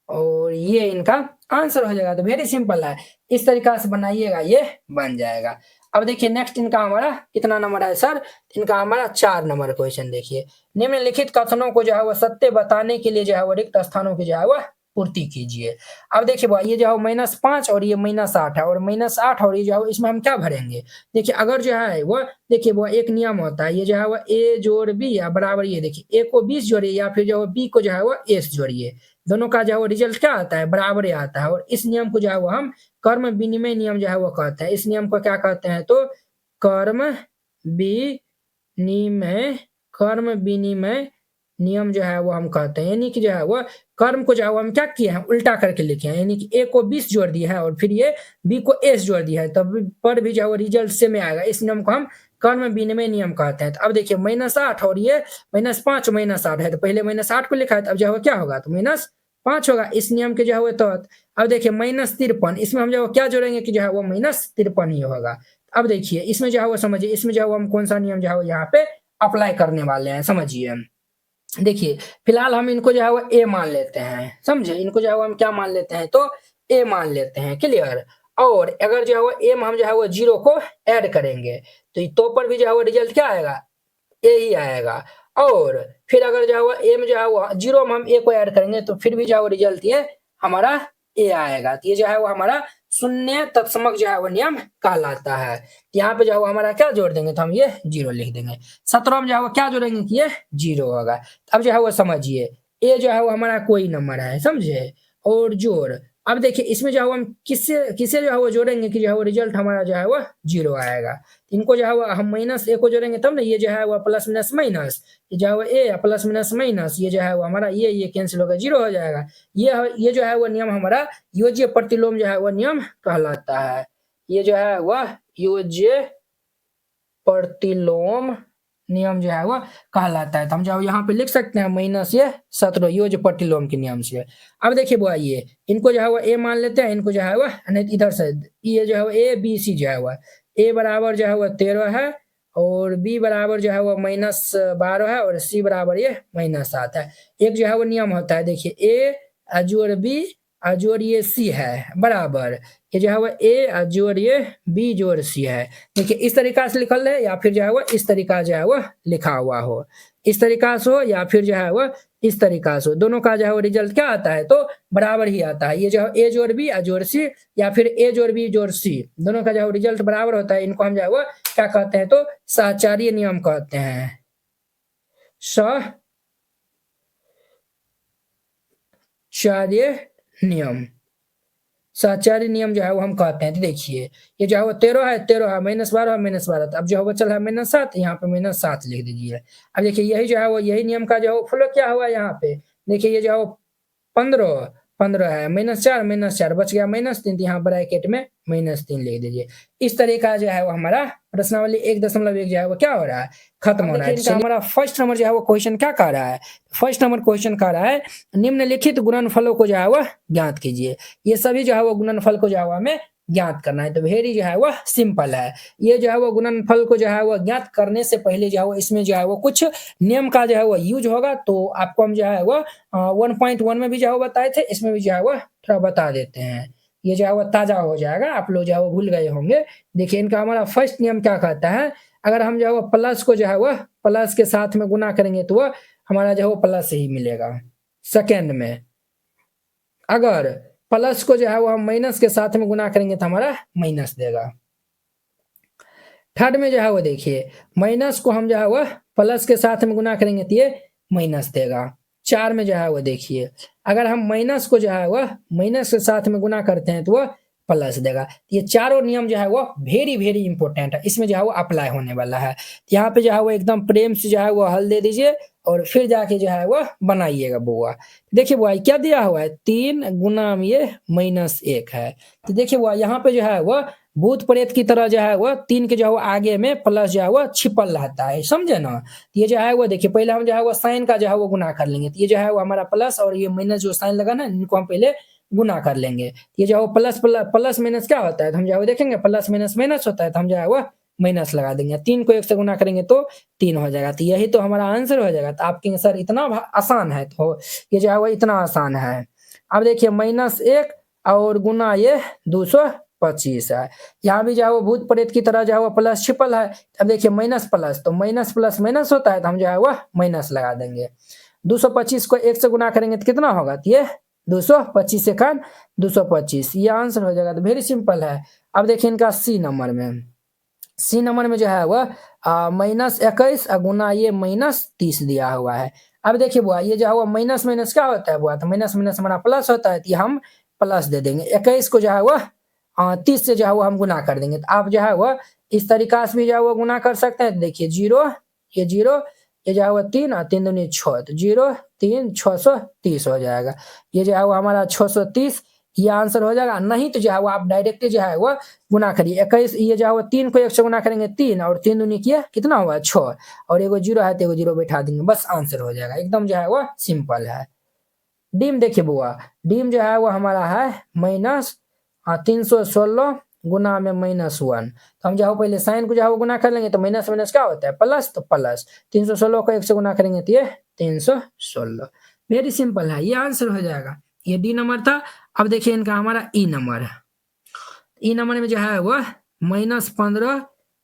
और ये इनका आंसर हो जाएगा। तो वेरी सिंपल है, इस तरीका से बनाइएगा, ये बन जाएगा। अब देखिए नेक्स्ट इनका हमारा कितना नंबर है सर, इनका हमारा 4 नंबर क्वेश्चन देखिए। निम्नलिखित कथनों को जो है वो सत्य बताने के लिए जो है वो रिक्त स्थानों की जो है वो पूर्ति कीजिए। अब देखिए भाई ये जो है -5 और ये -8 है, और -8 और ये जो है इसमें हम क्या भरेंगे। देखिए अगर जो है वो देखिए वो एक नियम होता है, ये जो है वो a जोड़ b या बराबर, ये देखिए a को 20 जोड़िए या फिर जो b को जो है वो s जोड़िए, दोनों का जो है वो रिजल्ट क्या आता है, बराबर ही आता है। और इस नियम को जो है वो हम कर्म विनिमय नियम जो है वो कहते हैं। इस नियम को क्या कहते हैं, तो कर्म विनिमय नियम जो है वो हम कहते हैं। यानी कि जो है वो कर्म को जो है वो हम क्या किए हैं, उल्टा करके लिखे हैं। यानी कि a को 20 जोड़ दिया है और फिर ये b को s जोड़ दिया है, तब पर भी जो है वो रिजल्ट सेम आएगा। इस नियम को हम कर्म विनिमय नियम कहते हैं। तो अब देखिए -8 और ये -5 -8 है, तो पहले -8 को लिखा है, तो अब जो है क्या होगा, तो -5 होगा इस नियम के जो है वो तहत। अब देखिए -53, इसमें हम जो क्या जोड़ेंगे कि जो है वो -53 ही होगा। अब देखिए इसमें जो है वो समझिए, इसमें जो है वो हम कौन सा नियम जो है वो यहाँ पे अप्लाई करने वाले हैं, समझिए। देखिए फिलहाल हम इनको जो है वो ए मान लेते हैं, समझे, इनको जो है वो हम क्या मान लेते हैं, तो ए मान लेते हैं, क्लियर। और अगर जो है वो ए में हम जो है वो 0 को ऐड करेंगे तो पर भी जो है वो रिजल्ट क्या आएगा, ए ही आएगा। और फिर अगर जो है वो ए में जो है वो 0 में हम ए को ऐड करेंगे तो फिर भी जो है वो रिजल्ट ये हमारा ए आएगा। तो ये जो है वो हमारा शून्य तत्समक जो है वो नियम कहलाता है। यहाँ पे जो है वो हमारा क्या जोड़ देंगे, तो हम ये 0 लिख देंगे। 17 में जो है वो क्या जोड़ेंगे कि ये 0 होगा। अब जो है वो समझिए ए जो है वो हमारा कोई नंबर है, समझे, और जोड़। अब देखिए इसमें जो है वो हम किससे किसे जो है वो जोड़ेंगे कि जो है वो रिजल्ट हमारा जो है वो 0 आएगा। इनको जो है वो हम -a को जोड़ेंगे तब ना, ये जो है वो प्लस माइनस माइनस, ये जो है वो a प्लस माइनस माइनस, ये जो है वो हमारा ये कैंसिल होकर 0 हो जाएगा। ये जो है वो नियम हमारा योज्य प्रतिलोम जो है वो नियम कहलाता है। ये जो है वह योज्य प्रतिलोम नियम जो है वो कहलाता है। तो हम जो यहाँ पे लिख सकते हैं -17 योज्य प्रतिलोम के नियम से। अब देखिए बुआ ये इनको जो है वो a मान लेते हैं, इनको जो है वो नहीं इधर से ये जो है वो a b c जो है वो a बराबर जो है वो 13 है, और b बराबर जो है वो -12 है, और c बराबर ये -7 है। एक जो है वो नियम होता है, देखिए a जोड़ b जोड़ ये c है बराबर, ये जो है वो a जोड़ ये b जोड़ c है। देखिए इस तरीका से लिखल है, या फिर जो है वो इस तरीका जो है वो लिखा हुआ हो, इस तरीका से हो या फिर जो है वो इस तरीका से हो, दोनों का जो है वो रिजल्ट क्या आता है, तो बराबर ही आता है। ये जो है a जोड़ b जोड़ c या फिर a जोड़ b जोड़ c, दोनों का जो है रिजल्ट बराबर होता है। इनको हम जो है वो क्या कहते हैं, तो सहचार्य नियम कहते हैं। सहचार्य नियम जो है वो हम कहते हैं। तो देखिए ये जो है वो 13 है -12 -12, अब जो है वो चल रहा है -7, यहाँ पे -7 लिख दीजिए। अब देखिए यही जो है वो यही नियम का जो है फॉलो क्या हुआ यहाँ पे, देखिए ये जो है वो 15 है, -4 बच गया -3, यहाँ ब्रैकेट में -3 लिख दीजिए। इस तरीका जो है वो हमारा प्रश्नावली 1.1 जो है वो क्या हो रहा है, खत्म हो रहा है। इनका हमारा फर्स्ट नंबर जो है वो क्वेश्चन क्या कह रहा है, फर्स्ट नंबर क्वेश्चन कह रहा है निम्नलिखित गुणनफलों को जो है वह ज्ञात कीजिए। ये सभी जो है वो गुणनफल को जो है हमें ज्ञात करना है। तो वेरी जो है वह सिंपल है। ये जो है वो गुणनफल को जो है वो ज्ञात करने से पहले जो है वो इसमें जो है वो कुछ नियम का जो है वो यूज होगा, तो आपको हम जो है वो 1.1 में भी जो है वो बताए थे, इसमें भी जो है वो थोड़ा बता देते हैं। ये जो है वो ताजा हो जाएगा, आप लोग जो है वो भूल गए होंगे। देखिए इनका हमारा फर्स्ट नियम क्या कहता है, अगर हम जो है वो प्लस को जो है वो प्लस के साथ में गुना करेंगे तो वह हमारा जो है वो प्लस ही मिलेगा। सेकेंड में अगर प्लस को जो है वो हम माइनस के साथ में गुना करेंगे तो हमारा माइनस देगा। थर्ड में जो है वो देखिए माइनस को हम जो है वो प्लस के साथ में गुना करेंगे तो ये माइनस देगा। 4 में जो है वो देखिए अगर हम माइनस को जो है वो माइनस के साथ में गुना करते हैं तो वह प्लस देगा। ये चारों नियम जो है वो वेरी वेरी इंपॉर्टेंट है, इसमें जो है वो अप्लाई होने वाला है। यहाँ पे जो है वो एकदम प्रेम से जो है वो हल दे दीजिए और फिर जाके जो है वो बनाइएगा बुआ। देखिए बुआ क्या दिया हुआ है, 3 गुना ये -1 है। तो देखिए बुआ यहाँ पे जो है वो भूत प्रेत की तरह जो है वो 3 के जो है वो आगे में प्लस जो है वो छिपल रहता है, समझे ना। ये जो है वो देखिए पहले हम जो है वो साइन का जो है वो गुना कर लेंगे, तो ये जो है वो हमारा प्लस और ये माइनस जो साइन लगा ना इनको हम पहले गुना कर लेंगे। ये जो है वो प्लस माइनस क्या होता है, तो हम जो है वो देखेंगे प्लस माइनस माइनस होता है, तो हम जो है वो माइनस लगा देंगे, 3 को 1 से गुना करेंगे तो 3 हो जाएगा। तो यही तो हमारा आंसर हो जाएगा। तो आप कहेंगे सर इतना आसान है, तो ये जो है वो इतना आसान है। अब देखिए -1 और गुना ये 225 है। यहाँ भी जो है वो भूत प्रेत की तरह जो है वो प्लस छिपल है। अब देखिए माइनस प्लस, तो माइनस प्लस माइनस होता है, तो हम जो है वो माइनस लगा देंगे। 225 को 1 से गुना करेंगे तो कितना होगा, तो ये 225 से 225, ये आंसर हो जाएगा। तो वेरी सिंपल है। अब देखिए इनका सी नंबर में जो है वह -21 गुना ये -30 दिया हुआ है। अब देखिए बुआ, ये जो है वो माइनस माइनस क्या होता है बुआ, तो माइनस माइनस हमारा प्लस होता है, तो ये हम प्लस दे देंगे। 21 को जो है वह 30 से जो है वो हम गुना कर देंगे। तो आप जो है वह इस तरीका से भी जो है वो गुना कर सकते हैं। देखिए 0 ये 0, ये जो है वो 3 और 3 दूनी 6, तो 0 3 630 हो जाएगा। ये जो है वो हमारा 630 ये आंसर हो जाएगा। नहीं तो जो है वो आप डायरेक्टली जो है वो गुना करिए। 21 ये जो है वो 3 को 1 से गुना करेंगे 3 और 3 दूनी किया कितना हुआ 6 और एगो 0 है तो एगो 0 बैठा देंगे, बस आंसर हो जाएगा। एकदम जो है वो सिंपल है। डीम देखिए बुआ, डीम जो है वो हमारा है -316 गुना में -1। तो हम जो है पहले साइन को जो है वो गुना कर लेंगे, तो माइनस माइनस क्या होता है प्लस, तो प्लस 316 को 1 से गुना करेंगे तो ये 316। वेरी सिंपल है, ये आंसर हो जाएगा। ये डी नंबर था। अब देखिए इनका हमारा ई नंबर में जो है वो -15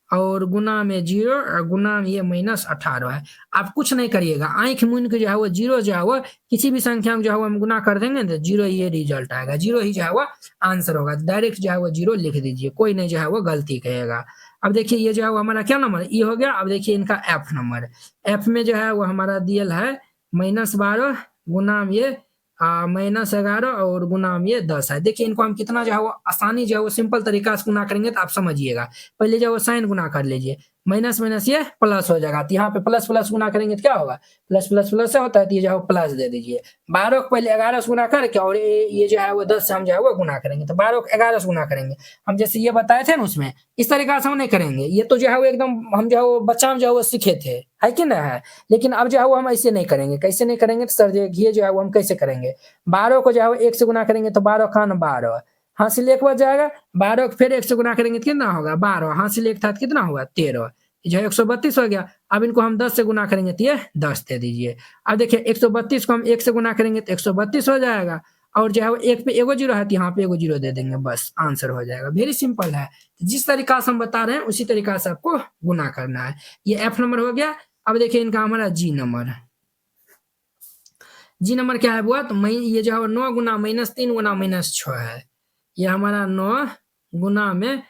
और गुना में 0 और गुना में ये -18 है। आप कुछ नहीं करिएगा, आंख मूंद के जो है वो 0 जो है वो किसी भी संख्या में जो है वो हम गुना कर देंगे तो 0 ये रिजल्ट आएगा, 0 ही जो है वो आंसर होगा। डायरेक्ट जो है वो 0 लिख दीजिए, कोई नहीं जो है वो गलती कहेगा। अब देखिए ये जो है वो हमारा क्या नंबर ई हो गया। अब देखिए इनका एफ नंबर, एफ में जो है वो हमारा दियल है -12 गुना में ये -11 और गुना में ये 10 है। देखिए इनको हम कितना जो है वो आसानी जो है वो सिंपल तरीका से गुना करेंगे, तो आप समझिएगा। पहले जो है वो साइन गुना कर लीजिए, माइनस माइनस ये प्लस हो जाएगा। तो यहाँ पे प्लस प्लस गुना करेंगे तो क्या होगा, प्लस प्लस प्लस से होता है, तो ये जो है प्लस दे दीजिए। 12 को पहले 11 से गुना करके और ये जो है वो 10 से हम जो है वो गुना करेंगे, तो 12 को 11 से गुना करेंगे। हम जैसे ये बताए थे ना उसमें, इस तरीका से हम नहीं करेंगे। ये तो जो है वो एकदम हम जो है वो बच्चा में जो है वो सीखे थे, है कि ना है। लेकिन अब जो है वो हम ऐसे नहीं करेंगे। कैसे नहीं करेंगे, तो सर ये जो है वो हम कैसे करेंगे, 12 को जो है वो 1 से गुना करेंगे तो 12 खान 12 हासिल 1 बच जाएगा। 12 को फिर 1 से गुना करेंगे तो कितना होगा 12 हासिल 1 था तो कितना हुआ 13, जो है 132 हो गया। अब इनको हम 10 से गुना करेंगे तो ये 10 दे दीजिए। अब देखिए 132 को हम 1 से गुना करेंगे तो 132 हो जाएगा और जो है वो 1 पे एगो 0 है तो यहाँ पे एगो 0 दे देंगे, बस आंसर हो जाएगा। वेरी सिंपल है। जिस तरीका से हम बता रहे हैं उसी तरीका से आपको गुना करना है। ये एफ नंबर हो गया। अब देखिए इनका हमारा जी नंबर क्या है बुआ, तो ये जो है 9 गुना -3 गुना -6 है। ये हमारा 9 गुना में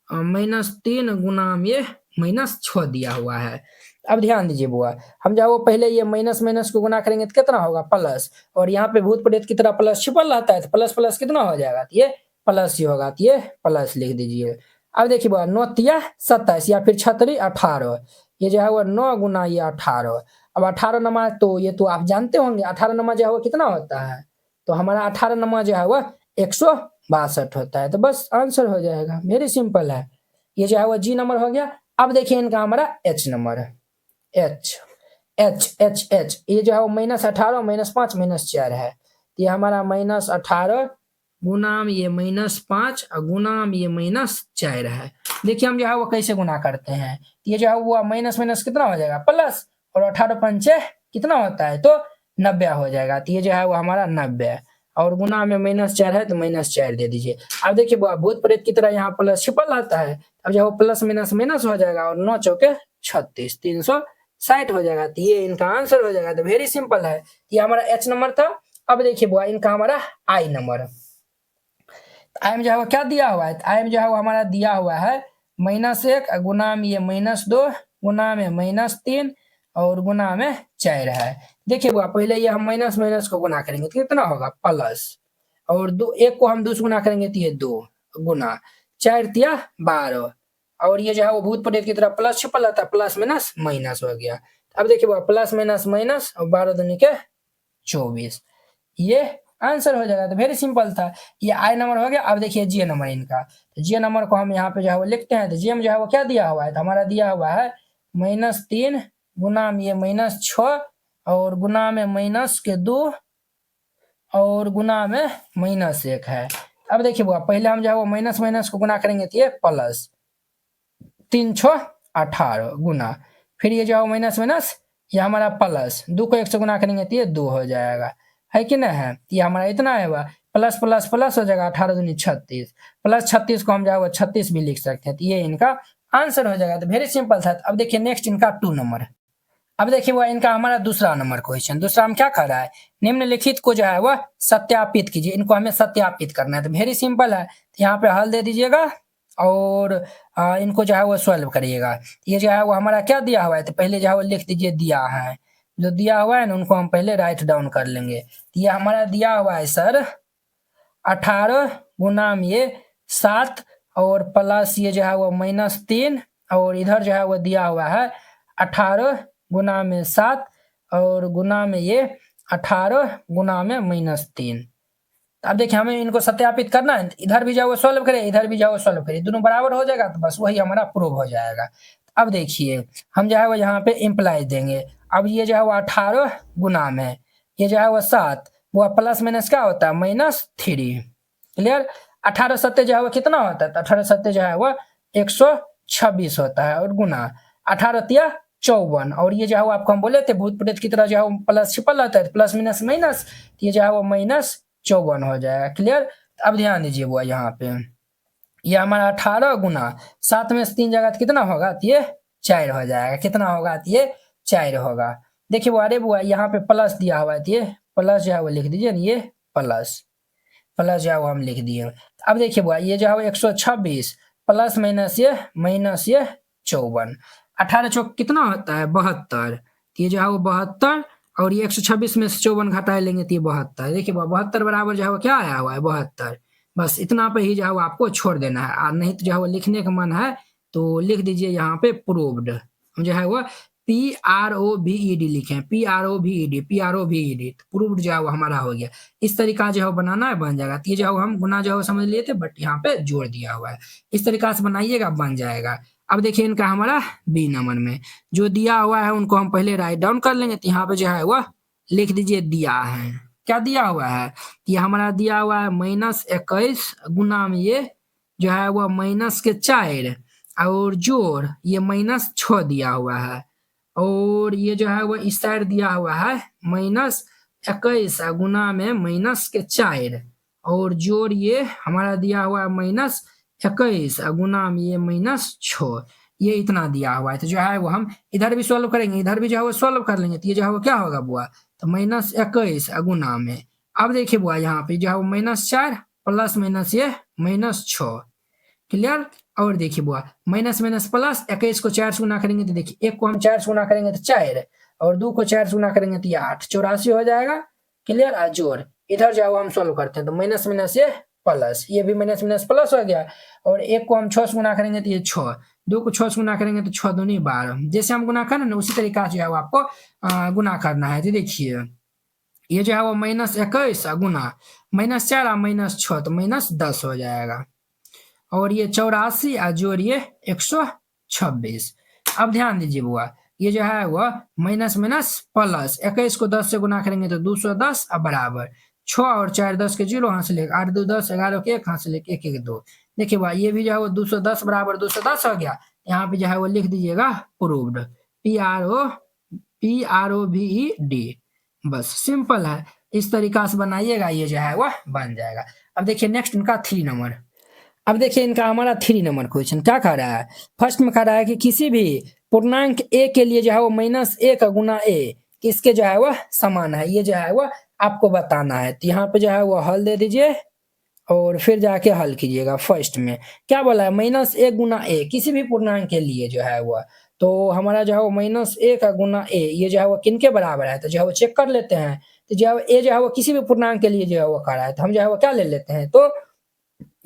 -3 गुना में ये -6 दिया हुआ है। अब ध्यान दीजिए बुआ, हम जो है वो पहले ये माइनस माइनस को गुना करेंगे तो कितना होगा प्लस, और यहाँ पे भूत प्रेत की तरह प्लस छिपल रहता है, तो प्लस प्लस कितना हो जाएगा, तो ये प्लस ही होगा, तो ये प्लस लिख दीजिए। अब देखिए बुआ 9 तिया 27 या फिर 6 18, ये जो है वो 9 गुना ये 18। अब 18 नमा तो ये तो आप जानते होंगे, 18 नमा जो है वो कितना होता है, तो हमारा 18 नमा जो है वो 162 होता है। तो बस आंसर हो जाएगा, वेरी सिंपल है। ये जो है वो जी नंबर हो गया। अब देखिए इनका हमारा एच नंबर है, एच ये जो है वो -18 -5 -4 है। ये हमारा -18 गुना में ये -5 और गुना में ये -4 है। देखिए हम जो है वो कैसे गुना करते हैं, ये जो है वो माइनस माइनस कितना हो जाएगा प्लस, और 18 पंचे कितना होता है तो 90 हो जाएगा। तो ये जो है वो हमारा 90 और गुना में -4 है तो -4 दे दीजिए। अब देखिए भूत प्रेत की तरह यहाँ प्लस छिपल आता है। अब जो है प्लस माइनस माइनस हो जाएगा और 9 चौके 36 360 हो जाएगा। तो ये इनका आंसर हो जाएगा। तो वेरी सिंपल है। ये हमारा एच नंबर था। अब देखिए बुआ इनका हमारा आई नंबर, आई में जो है वो क्या दिया हुआ है, आई में जो है वो हमारा दिया हुआ है -1 गुना में ये -2 गुना में -3 और गुना में 4 है। देखिए बुआ पहले ये हम माइनस माइनस को गुना करेंगे तो कितना होगा प्लस, और 1 को हम 2 से गुना करेंगे तो ये 2 गुना 4 तिया 12, और ये जो है वो भूत प्रेत की तरह प्लस छिपल रहता है, प्लस माइनस माइनस हो गया। अब देखिए बुआ प्लस माइनस माइनस और 12 दूनी के 24, ये आंसर हो जाएगा। तो वेरी सिंपल था। ये आई नंबर हो गया। अब देखिए जे नंबर इनका, तो जे नंबर को हम यहाँ पे जो है वो लिखते हैं। तो जे में जो है वो क्या दिया हुआ है, तो हमारा दिया हुआ है -3 गुना में ये -6 और गुना में -2 और गुना में -1 है। अब देखिए बुआ पहले हम जो है वो माइनस माइनस को गुना करेंगे तो ये प्लस, 3 छो 18 गुना, फिर ये जो माइनस माइनस ये हमारा प्लस, 2 को 1 से गुना करेंगे तो ये 2 हो जाएगा, है कि ना है। ये हमारा इतना है वह प्लस प्लस प्लस हो जाएगा, 18 दूनी 36, प्लस 36 को हम जो है 36 भी लिख सकते हैं, तो ये इनका आंसर हो जाएगा। तो वेरी सिंपल था। अब देखिए नेक्स्ट इनका 2 नंबर। अब देखिए वो इनका हमारा दूसरा नंबर क्वेश्चन, दूसरा हम क्या कर रहा है, निम्नलिखित को जो है वह सत्यापित कीजिए, इनको हमें सत्यापित करना है। तो वेरी सिंपल है, तो यहाँ पे हल दे दीजिएगा और इनको जो है वो सॉल्व करिएगा। ये जो है वो हमारा क्या दिया हुआ है, तो पहले जो है वो लिख दीजिए दिया है, जो दिया हुआ है ना उनको हम पहले राइट डाउन कर लेंगे। तो ये हमारा दिया हुआ है सर 18 गुना में ये 7 और प्लस ये जो है वो -3, और इधर जो है वो दिया हुआ है 18 गुना में 7 और गुना में ये 18 गुना में -3। अब देखिए हमें इनको सत्यापित करना है, इधर भी जाओ सॉल्व करें, इधर भी जाओ सॉल्व करें, दोनों बराबर हो जाएगा तो बस वही हमारा प्रूव हो जाएगा। अब देखिए हम जो है वो यहाँ पे इम्प्लाई देंगे। अब ये जो है वो 18 गुना में ये जो है वो 7, वो प्लस माइनस क्या होता है -3, क्लियर। 18 सत्ते जो है वो कितना होता है, तो 18 सत्ते जो है वो 126 होता है, और गुना 18 तिया 54, और ये जो है वो आपको हम बोले थे भूत प्रेत की तरह जो है वो प्लस छिपल रहता है, प्लस माइनस माइनस, ये जो है वो -54 हो जाएगा, क्लियर। अब ध्यान दीजिए वो यहाँ पे ये हमारा 18 गुना 7 में से 3 जगह तो कितना होगा, तो ये 4 हो जाएगा, कितना होगा, तो ये 4 होगा। देखिए वो अरे बुआ यहाँ पे प्लस दिया हुआ है, तो ये प्लस जो है वो लिख दीजिए, ये प्लस प्लस जो है वो हम लिख दिए। अब देखिए बुआ ये जो है वो 126 प्लस माइनस ये -54, 18 चौक कितना होता है 72, ये जो है वो 72, और ये 126 में से 54 घटा लेंगे तो ये 72। देखिए 72 बराबर जो है वो क्या आया हुआ है 72, बस इतना पे ही जो है वो आपको छोड़ देना है, और नहीं तो जो है वो लिखने का मन है तो लिख दीजिए यहाँ पे प्रूव्ड, जो है वो PROVED लिखें, PROVED प्रूव्ड जो है वो हमारा हो गया। इस तरीका जो है बनाना है, बन जाएगा। तो ये जो है हम गुना जो है समझ लिए थे, बट यहाँ पे जोड़ दिया हुआ है, इस तरीका से बनाइएगा, बन जाएगा। अब देखिए इनका हमारा बी नंबर में जो दिया हुआ है उनको हम पहले राइट डाउन कर लेंगे। तो यहाँ पे जो है वह लिख दीजिए दिया है, क्या दिया हुआ है, ये हमारा दिया हुआ है -21 गुना में ये जो है वह -4 और जोड़ ये -6 दिया हुआ है, और ये जो है वो इस साइड दिया हुआ है -21 गुना में -4 और जोड़ ये हमारा दिया हुआ है -21 गुना में ये -6, ये इतना दिया हुआ है। तो जो है वो हम इधर भी सॉल्व करेंगे, इधर भी जो है वो सॉल्व कर लेंगे, तो ये जो है वो क्या होगा बुआ, तो -21 गुना में। अब देखिए बुआ यहाँ पे जो है वो -4 प्लस माइनस ये -6, क्लियर। और देखिए बुआ माइनस माइनस प्लस, 21 को 4 से गुना करेंगे तो देखिए 1 को हम 4 से गुना करेंगे तो 4, और 2 को 4 से गुना करेंगे तो ये 8, 84 हो जाएगा, क्लियर। आ जोड़ इधर जाओ हम सॉल्व करते हैं, तो माइनस माइनस ये प्लस, ये भी माइनस माइनस प्लस हो गया, और 1 को हम 6 से गुना करेंगे तो ये 6, 2 को 6 से गुना करेंगे तो 6 दूनी 12, जैसे हम गुना करें ना उसी तरीका से जो है वो आपको गुना करना है। तो देखिए ये जो है वो -21 गुना -4 -6 तो -10 हो जाएगा, और ये 84 जोड़िए 126। अब ध्यान दीजिए बुआ ये जो है वो माइनस माइनस प्लस, 21 को 10 से गुना करेंगे तो 210 अब बराबर 6 और 4 10 के 0 हाथ से लेकर 8 2 10 11 के 1 हाथ से लेकर 1 1 2। देखिए बुआ ये भी जो है वो 210 बराबर 210 हो गया। यहाँ पे जो है वो लिख दीजिएगा प्रूव्ड, PROVED, बस सिंपल है, इस तरीका से बनाइएगा, ये जो है वो बन जाएगा। अब देखिए नेक्स्ट इनका 3 नंबर। अब देखिए इनका हमारा 3 नंबर क्वेश्चन क्या कह रहा है, फर्स्ट में कह रहा है कि किसी भी पूर्णांक a के लिए जो है वो -1 गुना a किसके जो है वो समान है, ये जो है वो आपको बताना है। तो यहाँ पे जो है वो हल दे दीजिए और फिर जाके हल कीजिएगा। फर्स्ट में क्या बोला है -1 गुना a किसी भी पूर्णांक के लिए जो है वो, तो हमारा जो है वो -1 गुना a ये जो है वो किनके बराबर है, तो जो है वो चेक कर लेते हैं। तो जो है a जो है वो किसी भी पूर्णांक के लिए जो है वो कर रहा है, तो हम जो है वो क्या ले लेते हैं, तो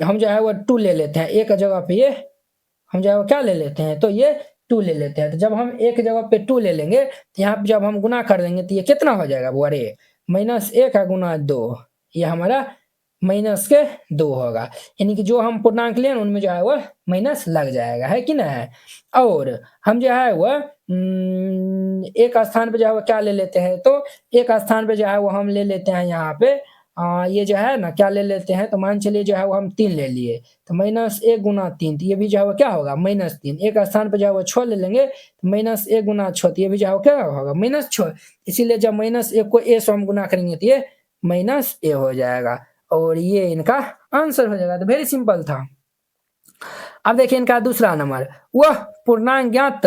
हम जो है वो 2 ले लेते हैं, एक जगह पे ये हम जो है वो क्या ले लेते हैं, तो ये 2 ले लेते हैं। तो जब हम एक जगह पे 2 ले लेंगे तो यहाँ पे जब हम गुना कर देंगे तो ये कितना हो जाएगा वो, अरे -1 गुना 2, ये हमारा -2 होगा, यानी कि जो हम पूर्णांक लें उनमें जो है वो माइनस लग जाएगा, है कि ना है। और हम जो है वो एक स्थान पे जो है वो क्या ले लेते हैं, तो एक स्थान पे जो है वो हम ले लेते हैं यहाँ पे ये जो है ना क्या ले लेते हैं, तो मान चलिए जो है वो हम 3 ले लिए, तो -1 गुना 3, तो ये भी जो है वो क्या होगा -3। एक स्थान पे जो है वो 6 ले लेंगे, तो -1 गुना 6, तो ये भी जो है वो क्या होगा -6। इसीलिए जब -1 को a से हम गुना करेंगे तो ये -a हो जाएगा और ये इनका आंसर हो जाएगा। तो वेरी सिंपल था। अब देखिए इनका दूसरा नंबर, वह पूर्णांक ज्ञात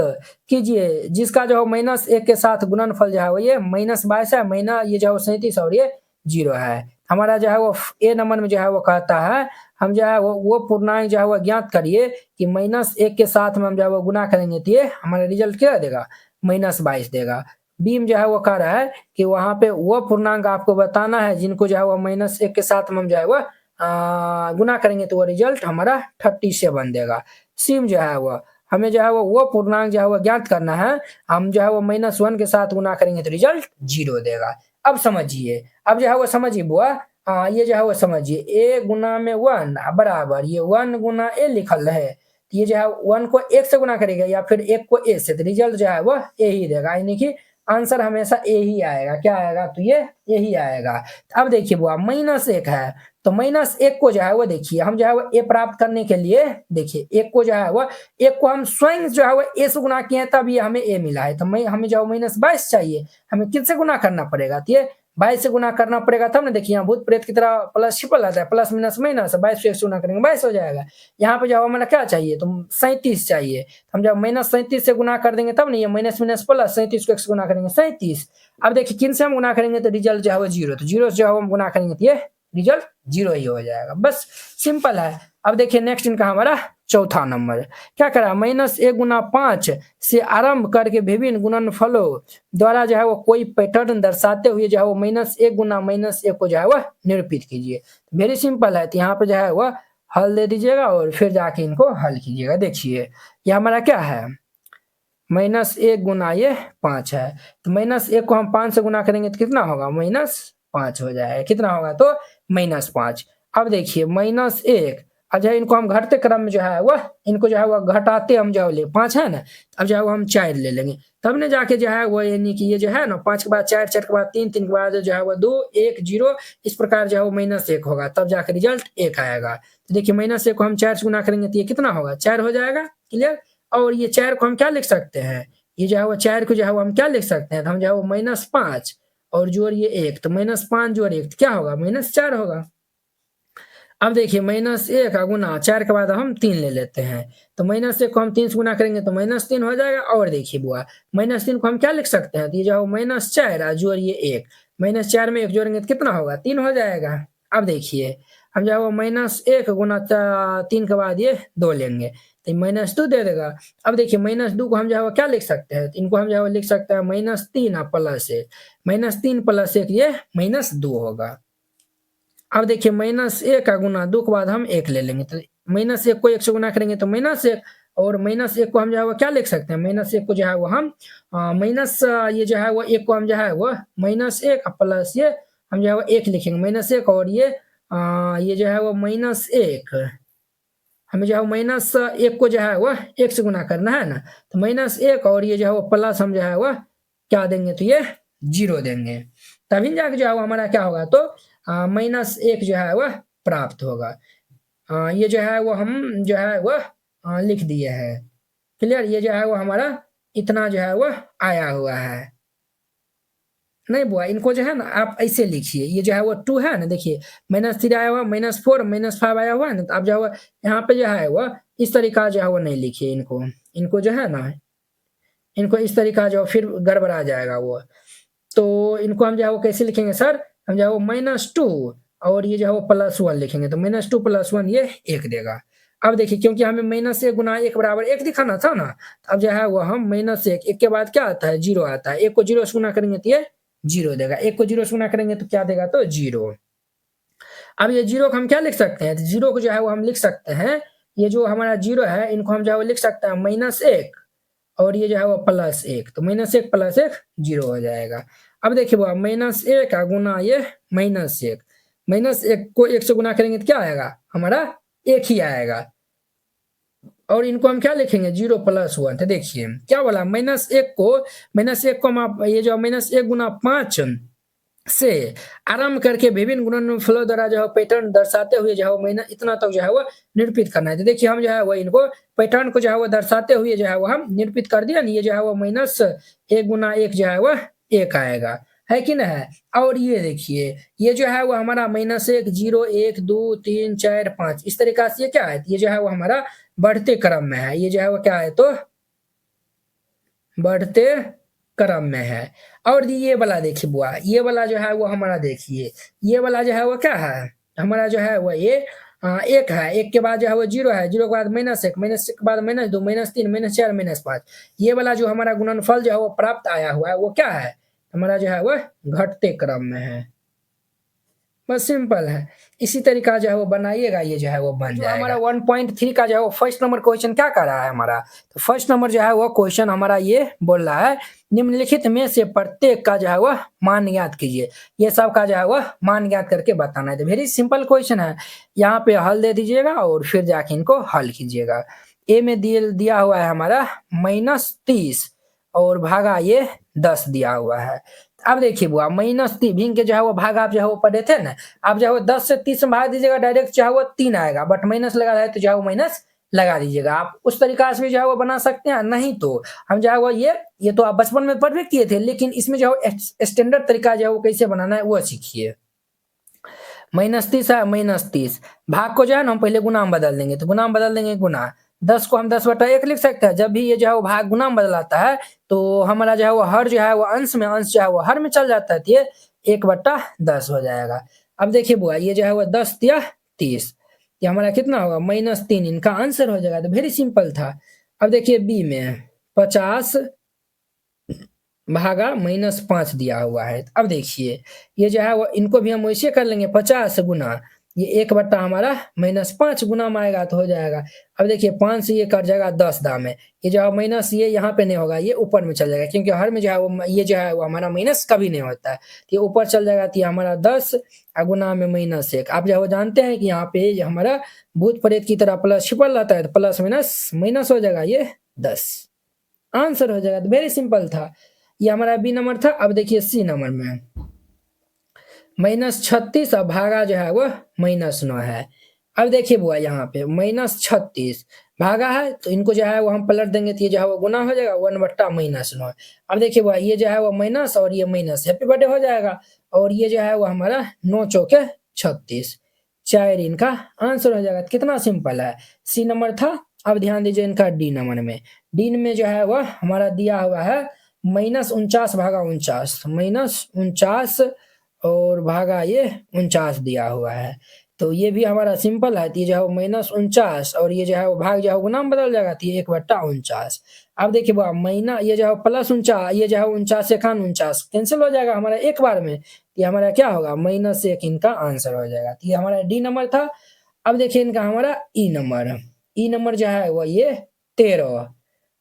कीजिए जिसका जो है -1 के साथ गुणनफल जो है वो ये -22 है, महीना ये जो है 37 और ये 0 है। हमारा जो है वो ए नंबर में जो है वो कहता है हम जो है वो पूर्णांक जो है वो ज्ञात करिए कि -1 के साथ में हम जो है वो गुना करेंगे तो ये हमारा रिजल्ट क्या देगा -22 देगा। बी में जो है वो कह रहा है कि वहां पे वो पूर्णांक आपको बताना है जिनको जो है वो -1 के साथ में हम जो है वो गुना करेंगे तो वो रिजल्ट हमारा 37 देगा। सी में जो है वो हमें जो है वो पूर्णांक जो है वो ज्ञात करना है, हम जो है वो -1 के साथ गुना करेंगे तो रिजल्ट 0 देगा। अब समझिए, अब जो है वो समझिए बुआ, ये जो है वो समझिए a गुना में 1 बराबर ये 1 गुना a लिखल है, ये जो है 1 को 1 से गुना करेगा या फिर 1 को a से, तो रिजल्ट जो है वो a ही देगा, यानी कि आंसर हमेशा a ही आएगा। क्या आएगा, तो ये यही आएगा। अब देखिए बुआ -1 है, तो -1 को जो है वो देखिए हम जो है वो a प्राप्त करने के लिए देखिए 1 को जो है वो 1 को हम स्वयं जो है वो a से गुना किए हैं तब ये हमें a मिला है। तो हमें जो -22 चाहिए, हमें किससे गुना करना पड़ेगा, तो ये 22 से गुना करना पड़ेगा तब ना। देखिए यहाँ भूत प्रेत की तरह प्लस छिपल आता है, प्लस माइनस माइनस, 22 से 1 से गुना करेंगे 22 हो जाएगा। यहाँ पे जो हमारा क्या चाहिए, तो 37 चाहिए, हम जब -37 से गुना कर देंगे तब नहीं, ये माइनस माइनस प्लस 37 को 1 से गुना करेंगे 37। अब देखिए किन से हम गुना करेंगे तो रिजल्ट जो है वो 0, तो 0 से जो हम गुना करेंगे तो ये रिजल्ट 0 ही हो जाएगा, बस सिंपल है। अब देखिए नेक्स्ट इनका हमारा चौथा नंबर क्या करा, -1 गुना 5 से आरंभ करके विभिन्न गुणनफलों द्वारा जो है वो कोई पैटर्न दर्शाते हुए जो है वो -1 गुना -1 को जो है वह निरूपित कीजिए। वेरी सिंपल है, तो यहाँ पे जो है वह हल दे दीजिएगा और फिर जाके इनको हल कीजिएगा। देखिए ये हमारा क्या है, -1 गुना ये 5 है, तो -1 को हम 5 से गुना करेंगे तो कितना होगा -5 हो जाएगा। कितना होगा तो -5। अब देखिए -1, अब जो है इनको हम घटते क्रम में जो है वह इनको जो है वह घटाते हम जो ले 5 है ना, अब जो है वो हम 4 ले लेंगे तब ने जाके जो है वो यानी कि ये जो है ना 5 के बाद 4, 4 के बाद 3, 3 के बाद जो है वो 2, 1, 0 इस प्रकार जो है वो -1 होगा, तब जाकर रिजल्ट 1 आएगा। तो देखिए -1 को हम 4 से गुना करेंगे तो ये कितना होगा 4 हो जाएगा। क्लियर। और ये 4 को हम क्या लिख सकते हैं, ये जो है वो 4 को जो है वो हम क्या लिख सकते हैं, तो हम जो है वो -5 और जोड़ ये 1, तो -5 जोड़ 1 तो क्या होगा -4 होगा। अब देखिए -1 का गुना 4 के बाद हम 3 ले लेते हैं, तो -1 को हम 3 से गुना करेंगे तो -3 हो जाएगा। और देखिए बुआ -3 को हम क्या लिख सकते हैं, तो ये जो -4 जोड़ ये 1, -4 में 1 जोड़ेंगे तो कितना होगा 3 हो जाएगा। अब देखिए हम जो है वो -1 गुना 3 के बाद ये 2 लेंगे तो -2 दे देगा। अब देखिए -2 को हम जो है वो क्या लिख सकते हैं, तो इनको हम जो है वो लिख सकते हैं -3 प्लस 1, -3 प्लस 1 ये -2 होगा। अब देखिए -1 का गुना 2 के बाद हम 1 ले लेंगे, तो -1 को 1 से गुना करेंगे तो -1 और -1 को हम जो है वो क्या लिख सकते हैं, -1 को जो है वो हम माइनस ये जो है वो 1 को हम जो है वो -1 प्लस ये हम जो है वो 1 लिखेंगे -1 और ये जो है वो -1 हमें जो है -1 को जो है वो 1 से गुना करना है ना, तो -1 और ये जो है वो प्लस हम जो है वो क्या देंगे, तो ये 0 देंगे, तभी जाके जो है वो हमारा क्या होगा तो -1 जो है वह प्राप्त होगा। ये जो है वो हम जो है वह लिख दिए हैं। क्लियर। ये जो है वो हमारा इतना जो है वह आया हुआ है। नहीं बुआ इनको जो है ना आप ऐसे लिखिए, ये जो है वो 2 है ना, देखिए -3 आया हुआ, -4 -5 आया हुआ है ना, तो अब जो है यहाँ पे जो है वो इस तरीका जो है वो नहीं लिखिए इनको, इनको जो है ना इनको इस तरीका जो फिर गड़बड़ा जाएगा वो, तो इनको हम जो है वो कैसे लिखेंगे सर, हम जो है वो -2 और ये जो है वो +1 लिखेंगे, तो -2 + 1 ये 1 देगा। अब देखिए क्योंकि हमें -1 गुना 1 बराबर 1 दिखाना था ना, अब जो है वो हम -1 1 के बाद क्या आता है 0 आता है, 1 को 0 से गुना करेंगे तो ये 0 देगा, 1 को 0 से गुना करेंगे तो क्या देगा तो 0। अब ये 0 को हम क्या लिख सकते हैं, तो 0 को जो है वो हम लिख सकते हैं, ये जो हमारा 0 है इनको हम जो है वो लिख सकते हैं -1 और ये जो है वो +1, तो -1 + 1 0 हो जाएगा। अब देखिए वो -1 का गुना ये -1, -1 को 1 से गुना करेंगे तो क्या आएगा हमारा 1 ही आएगा और इनको हम क्या लिखेंगे 0 + 1, तो देखिए क्या बोला -1 को हम आप ये जो -1 गुना 5 से आरंभ करके विभिन्न गुणनफलों द्वारा जो है पैटर्न दर्शाते हुए जो है महीना इतना तक जो है वो निरूपित करना है। तो देखिए हम जो है वो इनको पैटर्न को जो है वो दर्शाते हुए जो है वो हम निरूपित कर दिया। ये जो है वो -1 गुना 1 जो है वो 1 आएगा, है कि ना है। और ये देखिए ये जो है वो हमारा -1 0 1 2 3 4 5 इस तरीका से ये क्या है, ये जो है वो हमारा बढ़ते क्रम में है। ये जो है वो क्या है तो बढ़ते क्रम में है। और ये वाला देखिए बुआ, ये वाला जो है वो हमारा देखिए ये वाला जो है वो क्या है हमारा जो है वो ये 1 है, 1 के बाद जो है वो 0 है, 0 के बाद -1, -1 के बाद -2, -3, -4, -5। ये वाला जो हमारा गुणनफल जो है वो प्राप्त आया हुआ है वो क्या है, हमारा जो है वो घटते क्रम में है। बस सिंपल है, इसी तरीका जो है वो बनाइएगा, ये जो है वो बन जाएगा। हमारा 1.3 का जो है वो फर्स्ट नंबर क्वेश्चन क्या कर रहा है हमारा, तो फर्स्ट नंबर जो है वो क्वेश्चन हमारा ये बोल रहा है निम्नलिखित में से प्रत्येक का जो है वो मान ज्ञात कीजिए। ये सब का जो है वो मान ज्ञात करके बताना है। तो वेरी सिंपल क्वेश्चन है, यहाँ पे हल दे दीजिएगा और फिर जाके इनको हल कीजिएगा। ए में दिया हुआ है हमारा -30 और भागा ये 10 दिया हुआ है। अब देखिए बुआ -3 भिंग के जो है वो भाग आप जो है वो पढ़े थे ना, आप जो है वो 10 से 30 में भाग दीजिएगा डायरेक्ट जो है वो 3 आएगा, बट माइनस लगा है तो जो है वो माइनस लगा दीजिएगा। आप उस तरीका से भी जो है वो बना सकते हैं, नहीं तो हम जो है वो ये तो आप बचपन में पढ़ भी किए थे, लेकिन इसमें जो है स्टैंडर्ड तरीका जो है वो कैसे बनाना है वो सीखिए। -30 है, -30 भाग को जो है ना हम पहले गुना में बदल देंगे, तो गुना में बदल देंगे गुना, 10 को हम 10/1 लिख सकते हैं। जब भी ये जो है वो भाग गुना में बदलाता है तो हमारा जो है वो हर जो है वो अंश जो है वो हर में चल जाता है, तो ये 1/10 हो जाएगा। अब देखिए बुआ ये जो है वो 10 या 30, ये हमारा कितना होगा -3, इनका आंसर हो जाएगा। तो वेरी सिंपल था। अब देखिए बी में 50 भागा -5 दिया हुआ है। अब देखिए ये जो है वो इनको भी हम वैसे कर लेंगे 50 गुना ये 1 हमारा -5 गुना में आएगा तो हो जाएगा। अब देखिए 5 से ये कट जाएगा 10 दाम में, ये जो है माइनस ये यहाँ पे नहीं होगा, ये ऊपर में चल जाएगा, क्योंकि हर में जो है वो ये जो है वो हमारा माइनस कभी नहीं होता है, तो ये ऊपर चल जाएगा। तो ये हमारा 10 गुना में -1। आप जो है वो जानते हैं कि यहाँ पे हमारा भूत प्रेत की तरह प्लस छिपल रहता है, तो प्लस माइनस माइनस हो जाएगा, ये 10 आंसर हो जाएगा। तो वेरी सिंपल था, ये हमारा बी नंबर था। अब देखिए सी नंबर में -36 और भागा जो है वो -9 है। अब देखिए बुआ यहाँ पे -36 भागा है, तो इनको जो है वो हम पलट देंगे, तो ये जो है वो गुना हो जाएगा 1/-9। अब देखिए बुआ ये जो है वो माइनस और ये माइनस, हैप्पी बर्थडे हो जाएगा। और ये जो है वो हमारा 9 चौके 36, 4 इनका आंसर हो जाएगा। कितना सिंपल है, सी नंबर था। अब ध्यान दीजिए इनका डी नंबर में, डी में जो है वह हमारा दिया हुआ है -49 भागा 49, -49 और भागा ये 49 दिया हुआ है। तो ये भी हमारा सिंपल है, तो ये जो है वो -49 और ये जो है वो भाग जो है वो गुना में बदल जाएगा, तो ये 1/49। अब देखिए बुआ महीना ये जो है +49, ये जो है 49 से 49 कैंसिल हो जाएगा हमारा एक बार में, ये हमारा क्या होगा -1 इनका आंसर हो जाएगा। तो ये हमारा डी नंबर था। अब देखिए इनका हमारा ई नंबर जो है वो ये 13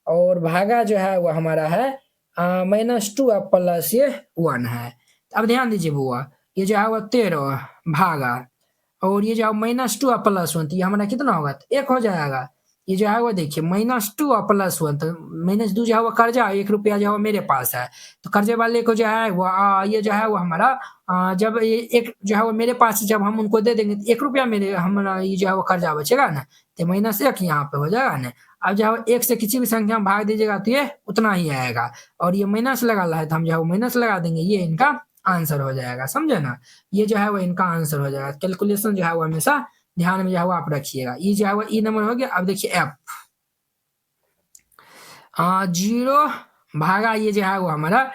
और भागा जो है वो हमारा है -2 और प्लस ये 1 है। अब ध्यान दीजिए बुआ ये जो है वो 13 भागा और ये जो है -2 और +1, तो ये हमारा कितना होगा, तो 1 हो जाएगा। ये जो है वो देखिए -2 और +1, तो -2 जो है वो कर्जा, 1 रुपया जो है वो मेरे पास है, तो कर्जे वाले को जो है वो ये जो है वो हमारा जब ये एक जो है वो मेरे पास जब हम उनको दे देंगे तो 1 रुपया मेरे हमारा ये जो है वो कर्जा बचेगा ना, तो -1 यहाँ पे हो जाएगा ना। अब जो है 1 से किसी भी संख्या में भाग दीजिएगा तो ये उतना ही आएगा, और ये माइनस लगा है तो हम जो है वो माइनस लगा देंगे, ये इनका आंसर हो जाएगा, समझे ना। ये जो है वो इनका आंसर हो जाएगा। कैलकुलेशन जो है वो हमेशा ध्यान में जो है वो आप रखिएगा। ई जो है वो ई नंबर हो गया। अब देखिए एफ 0 भागा ये जो है वो हमारा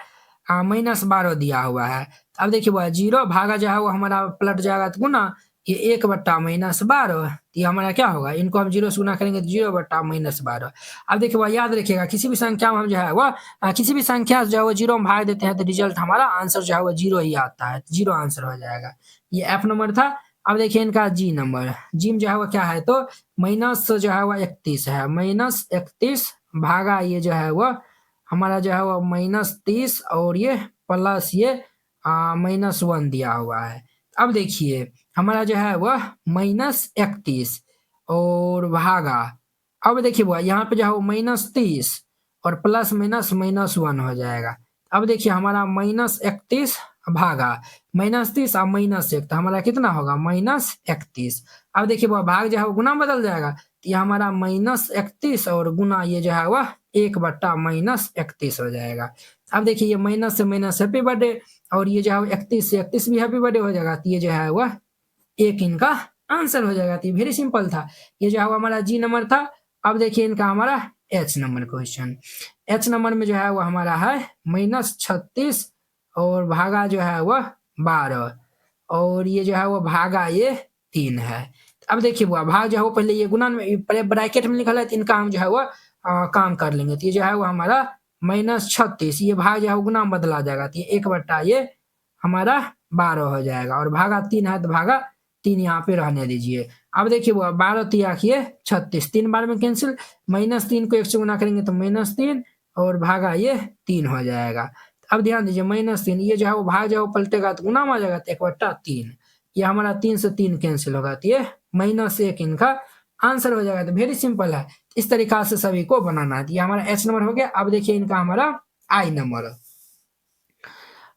-12 दिया हुआ है। अब देखिए वो 0 भागा जो है वो हमारा पलट जाएगा तो गुना, ये 1/-12, ये हमारा क्या होगा, इनको हम 0 से गुना करेंगे तो 0/-12। अब देखिए वो याद रखिएगा किसी भी संख्या में हम जो है वो किसी भी संख्या जो है वो 0 में भाग देते हैं तो रिजल्ट हमारा आंसर जो है वो 0 ही आता है, 0 आंसर हो जाएगा। ये एफ नंबर था। अब देखिए इनका जी नंबर, जी में जो है वो क्या है तो माइनस जो है वो 31 है, -31 भागा ये जो है वो हमारा जो है वो -30 और ये प्लस ये -1 दिया हुआ है। अब देखिए हमारा जो है वह -31 और भागा, अब देखिए वो यहाँ पे जो है वो -30 और प्लस -1 हो जाएगा। अब देखिए हमारा -31 भागा -30 और -1 तो हमारा कितना होगा -31। अब देखिए वो भाग जो है वो गुना बदल जाएगा, तो ये हमारा -31 और गुना ये जो है वह 1/-31 हो जाएगा। अब देखिए ये माइनस से माइनस हैप्पी बर्थडे, और ये जो है 31 से 31 भी हैप्पी बर्थडे हो जाएगा, तो ये जो है वह एक इनका आंसर हो जाएगा। तो ये वेरी सिंपल था। ये जो है हमारा जी नंबर था। अब देखिए इनका हमारा H number question. H number में जो है वो हमारा है -36 और भागा जो है वह 12, और ये जो है वो भागा ये 3 है। अब देखिए वो भाग जो है वो पहले ये गुणा में ब्रैकेट में लिखा है, तो इनका हम जो है वो काम कर लेंगे। तो ये जो है वो हमारा -36, ये भाग जो है वो गुना में बदला जाएगा, तो ये 1/, ये हमारा 12 हो जाएगा, और भागा 3 है तो भागा 3 यहाँ पे रहने दीजिए। अब देखिए वो 12 तिया किए 36, 3 बार में कैंसिल, -3 को 1 से गुना करेंगे तो -3 और भागा ये 3 हो जाएगा। अब ध्यान दीजिए -3, ये जो है वो भाग जो है वो पलटेगा तो गुना में आ जाएगा, तो 1/3, ये हमारा 3 से 3 कैंसिल होगा, तो ये -1 इनका आंसर हो जाएगा। तो वेरी सिंपल है, इस तरीका से सभी को बनाना है। तो ये हमारा एच नंबर हो गया। अब देखिए इनका हमारा आई नंबर।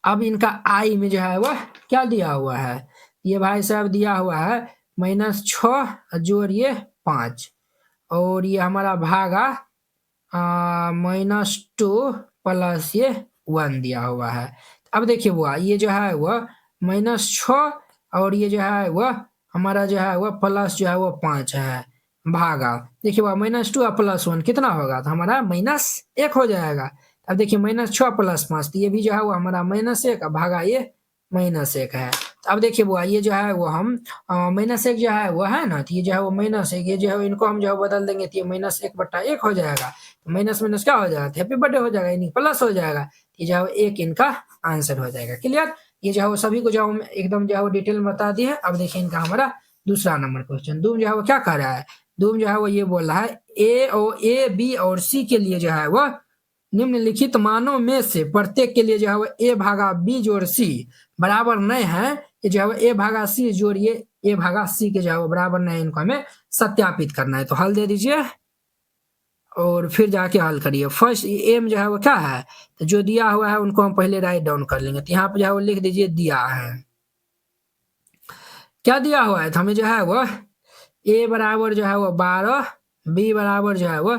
अब इनका आई में जो है वह क्या दिया हुआ है, ये भाई साहब दिया हुआ है -6 जोड़ ये 5, और ये हमारा भागा -2 प्लस ये 1 दिया हुआ है। अब देखिए वो ये जो है वह -6 और ये जो है वह हमारा जो है वह प्लस जो है वो 5 है, भागा देखिए वह -2 प्लस 1 कितना होगा, तो हमारा -1 हो जाएगा। अब देखिए -6 प्लस 5, तो ये भी जो है वो हमारा -1 भागा ये -1 है। तो अब देखिए वो ये जो है वो हम -1 जो है वो है ना, तो ये जो है वो -1, ये जो है इनको हम जो है बदल देंगे, तो ये -1/1 हो जाएगा। तो माइनस माइनस क्या हो जाएगा, हैप्पी बर्थडे हो जाएगा, यानी प्लस हो जाएगा। ये जो है एक इनका आंसर हो जाएगा। क्लियर, ये जो है वो सभी को जो है एकदम जो है वो डिटेल में बता दिए। अब देखिए इनका हमारा दूसरा नंबर क्वेश्चन। दूम जो है वो क्या कर रहा है, दूम जो है वो ये बोल रहा है ए बी और सी के लिए जो है वो निम्नलिखित मानों में से प्रत्येक के लिए जो है वो ए भागा बी जोड़ सी बराबर नहीं है, ये जो है वो ए भागा सी जोड़िए ए भागा सी के जो है वो बराबर नहीं है, इनको हमें सत्यापित करना है। तो हल दे दीजिए और फिर जाके हल करिए। फर्स्ट एम जो है वो क्या है, तो जो दिया हुआ है उनको हम पहले राइट डाउन कर लेंगे। तो यहाँ पे जो है वो लिख दीजिए दिया है, क्या दिया हुआ है, तो हमें जो है वो ए बराबर जो है वो 12, बी बराबर जो है वो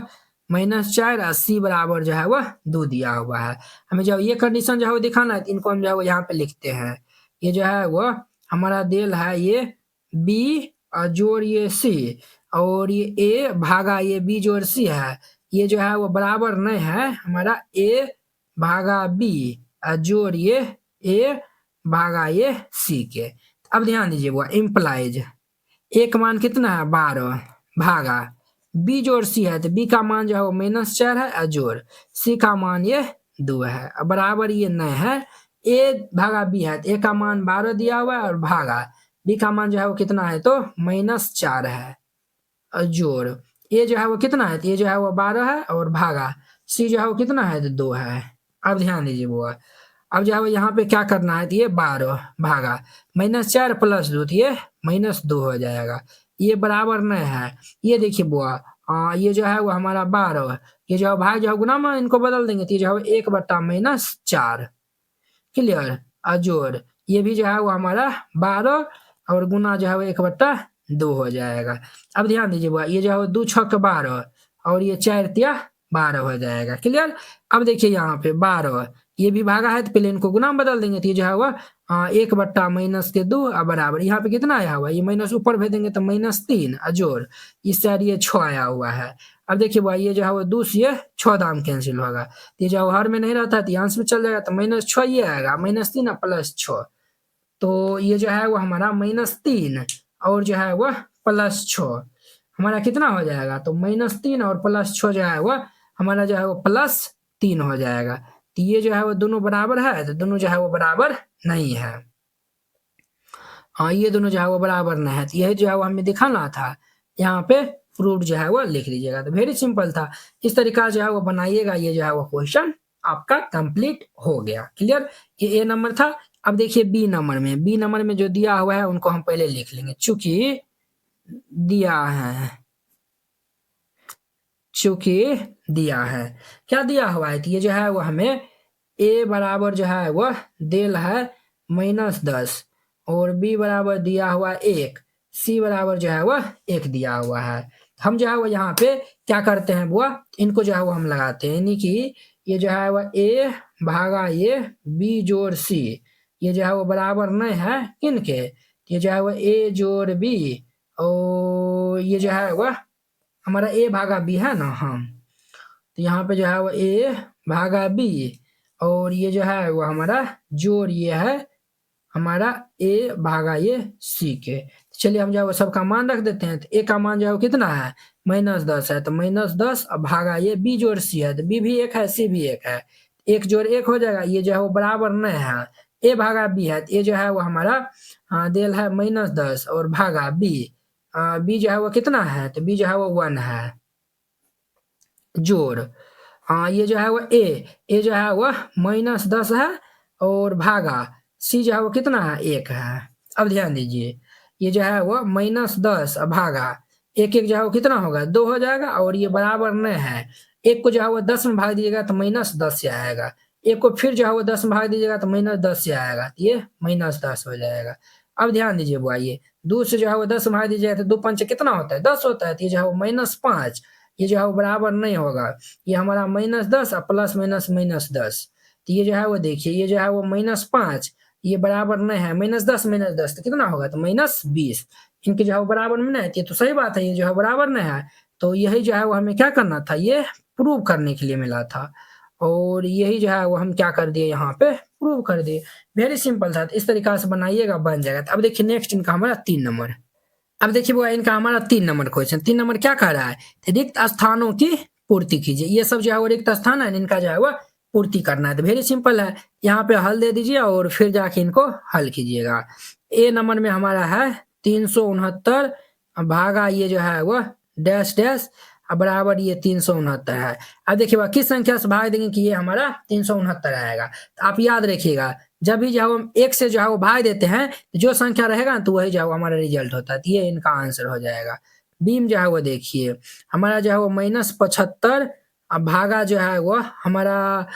-4 और सी बराबर जो है वो 2 दिया हुआ है। हमें जो ये कंडीशन जो है वो दिखाना है, तो इनको हम जो है वो यहाँ पे लिखते हैं। ये जो है वो हमारा देल है ये बी और जोड़ ये सी, और ये ए भागा ये बी जोड़ सी है, ये जो है वो बराबर नहीं है हमारा ए भागा बी जोड़ ये ए भागा ये सी के। अब ध्यान दीजिए वो इम्प्लाइज ए का मान कितना है 12 भागा बी जोड़ सी है, तो बी का मान जो है वो -4 है और जोड़ सी का मान ये 2 है, अब बराबर ये नहीं है ए भागा बी है, तो ए का मान 12 दिया हुआ है और भागा बी का मान जो है वो कितना है, तो -4 है और जोड़ ए जो है वो कितना है, तो ये जो है वो 12 है और भागा सी जो है वो कितना है, तो 2 है। अब ध्यान दीजिए वो अब जो है वो यहाँ पे क्या करना है, तो ये 12 भागा -4 प्लस 2, तो ये -2 हो जाएगा, ये बराबर नहीं है। ये देखिए बुआ ये जो है वो हमारा 12, ये जो है भाग जो है गुना में इनको बदल देंगे, तो ये जो है 1/-4 क्लियर और जोड़ ये भी जो है वो हमारा 12 और गुना जो है वो 1/2 हो जाएगा। अब ध्यान दीजिए बुआ ये जो है वो 2 6 12 और ये 4 तिया 12 हो जाएगा। क्लियर, अब देखिए यहाँ पे 12 ये भी भागा है, तो पहले इनको गुना में बदल देंगे, तो ये जो है वो 1/-2 बराबर यहाँ पे कितना आया हुआ है, ये माइनस ऊपर भेज देंगे तो -3 और जोड़ इस साइड ये 6 आया हुआ है। अब देखिए भाई ये जो है वो 2 से ये 6 दाम कैंसिल होगा, तो ये जो हर में नहीं रहता है तो यहाँ से चल जाएगा, तो -6 ये आएगा -3 प्लस 6, तो ये जो है वो हमारा -3 और जो है वो +6 हमारा कितना हो जाएगा, तो -3 और +6 जो है वो हमारा जो है वो +3 हो जाएगा। तो ये जो है वो दोनों बराबर है, तो दोनों जो है वो बराबर नहीं है। हाँ ये दोनों जो है वो बराबर नहीं है, तो यही जो है वो हमें दिखाना था। यहाँ पे प्रूफ जो है वो लिख लीजिएगा। तो वेरी सिंपल था, इस तरीका जो है वो बनाइएगा, ये जो है वो क्वेश्चन आपका कंप्लीट हो गया। क्लियर, ये ए नंबर था। अब देखिए बी नंबर में, बी नंबर में जो दिया हुआ है उनको हम पहले लिख लेंगे, चूंकि दिया है, चूंकि दिया है, क्या दिया हुआ है, तो ये जो है वो हमें ए बराबर जो है वो देल है -10 और b बराबर दिया हुआ 1, c बराबर जो है वह 1 दिया हुआ है। हम जो है वो यहाँ पे क्या करते हैं बुआ, इनको जो है वो हम लगाते हैं, यानी कि ये जो है वह a भागा ये b जोड़ c, ये जो है वो बराबर नहीं है किनके, ये जो है वो a जोड़ b और ये जो है वह हमारा a भागा b है ना। हाँ, तो यहाँ पे जो है वो a भागा b और ये जो है वो हमारा जोड़ ये है हमारा a भागा ये c के। चलिए हम जो है वो सबका मान रख देते हैं। तो a का मान जो है वो कितना है, -10 है, तो -10 अब भागा ये b जोड़ c है, तो b भी 1 है, c भी 1 है, 1 जोड़ 1 हो जाएगा, ये जो है वो बराबर नहीं है, a भागा b है, तो ये जो है वो हमारा देल है -10 और भागा b, b जो है वो कितना है, तो b जो है वो 1 है, जोड़ ये जो है वो a जो है वो -10 है और भागा c जो है वो कितना है, 1 है। अब ध्यान दीजिए, ये जो है वो -10 भागा 1 1 जो है वो कितना होगा, 2 हो जाएगा और ये बराबर नहीं है, 1 को जो है वो 10 में भाग दीजिएगा तो -10 से आएगा, 1 को फिर जो है वो 10 में भाग दीजिएगा तो -10 से आएगा, ये -10 हो जाएगा। अब ध्यान दीजिए बुआ, ये 2 से जो है वो 10 में भाग दीजिएगा तो 2 पंच कितना होता है, 10 होता है, तो ये जो है वो -5, ये जो है वो बराबर नहीं होगा, ये हमारा -10 और प्लस माइनस -10, तो ये जो है वो देखिए, ये जो है वो -5, ये बराबर नहीं है, -10 तो कितना होगा, तो -20, इनके जो है वो बराबर में नहीं है, तो सही बात है, ये जो है बराबर नहीं है, तो यही जो है वो हमें क्या करना था, ये प्रूव करने के लिए मिला था और यही जो है वो हम क्या कर दिए, यहाँ पे प्रूव कर दिए। वेरी सिंपल था, तो इस तरीका से बनाइएगा, बन जाएगा। तो अब देखिए नेक्स्ट इनका हमारा 3 नंबर, अब देखिए वो इनका हमारा 3 नंबर क्वेश्चन, 3 नंबर क्या कह रहा है, रिक्त स्थानों की पूर्ति कीजिए। ये सब जो है वो रिक्त स्थान है, इनका जो है वो पूर्ति करना है। तो वेरी सिंपल है, यहाँ पे हल दे दीजिए और फिर जाके इनको हल कीजिएगा। ए नंबर में हमारा है 369 भागा ये जो है वो डैश डैश बराबर ये 369 है। अब देखिए वह किस संख्या से भाग देंगे कि ये हमारा 369 आएगा। तो आप याद रखिएगा, जब भी जो है हम एक से जो है वो भाग देते हैं, जो संख्या रहेगा तो वही जो है वो हमारा रिजल्ट होता है, तो ये इनका आंसर हो जाएगा। बीम जो है वो देखिए हमारा जो है वो -75 भागा जो है वो हमारा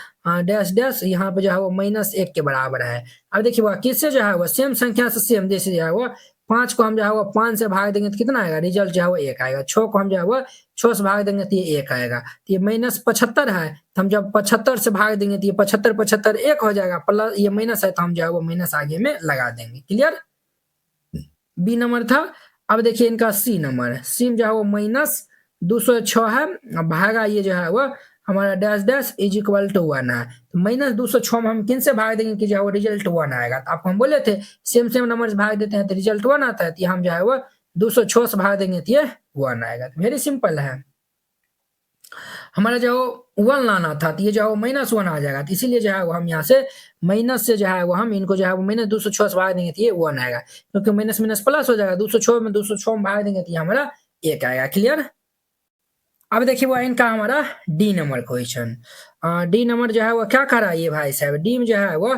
डैश डैश यहाँ पे जो है वो -1 के बराबर है। अब देखिए वह किससे जो है वो सेम संख्या से सेम, जैसे जो है वो 5 को हम जो है वो 5 से भाग देंगे तो कितना आएगा, रिजल्ट जो है वो 1 आएगा। 6 को हम जो है वो 6 से भाग देंगे तो ये 1 आएगा। तो ये -75 है, तो हम जब 75 से भाग देंगे तो ये 75 75 1 हो जाएगा, प्लस ये माइनस है तो हम जो है वो माइनस आगे में लगा देंगे। क्लियर, बी नंबर था। अब देखिए इनका सी नंबर, सी जो है वो -206 है भागा ये जो है वो हमारा dash dash is equal to 1 है। तो -206 में हम किन से भाग देंगे कि जो है वो रिजल्ट 1 आएगा। तो आपको हम बोले थे सेम सेम नंबर से भाग देते हैं तो रिजल्ट 1 आता है, तो हम जो है वो 206 से भाग देंगे तो ये 1 आएगा। तो वेरी सिंपल है, हमारा जो 1 लाना था तो ये जो है वो -1 आ जाएगा, तो इसीलिए जो है वो हम यहाँ से माइनस से जो है वो हम इनको जो है वो -206 से भाग देंगे तो ये 1 आएगा, क्योंकि माइनस माइनस प्लस हो जाएगा, 206 में भाग देंगे तो ये हमारा 1 आएगा। क्लियर, अब देखिए वो इनका हमारा D number question, D number जो है वो क्या कर रहा है ये भाई साहब, डी में जो है वो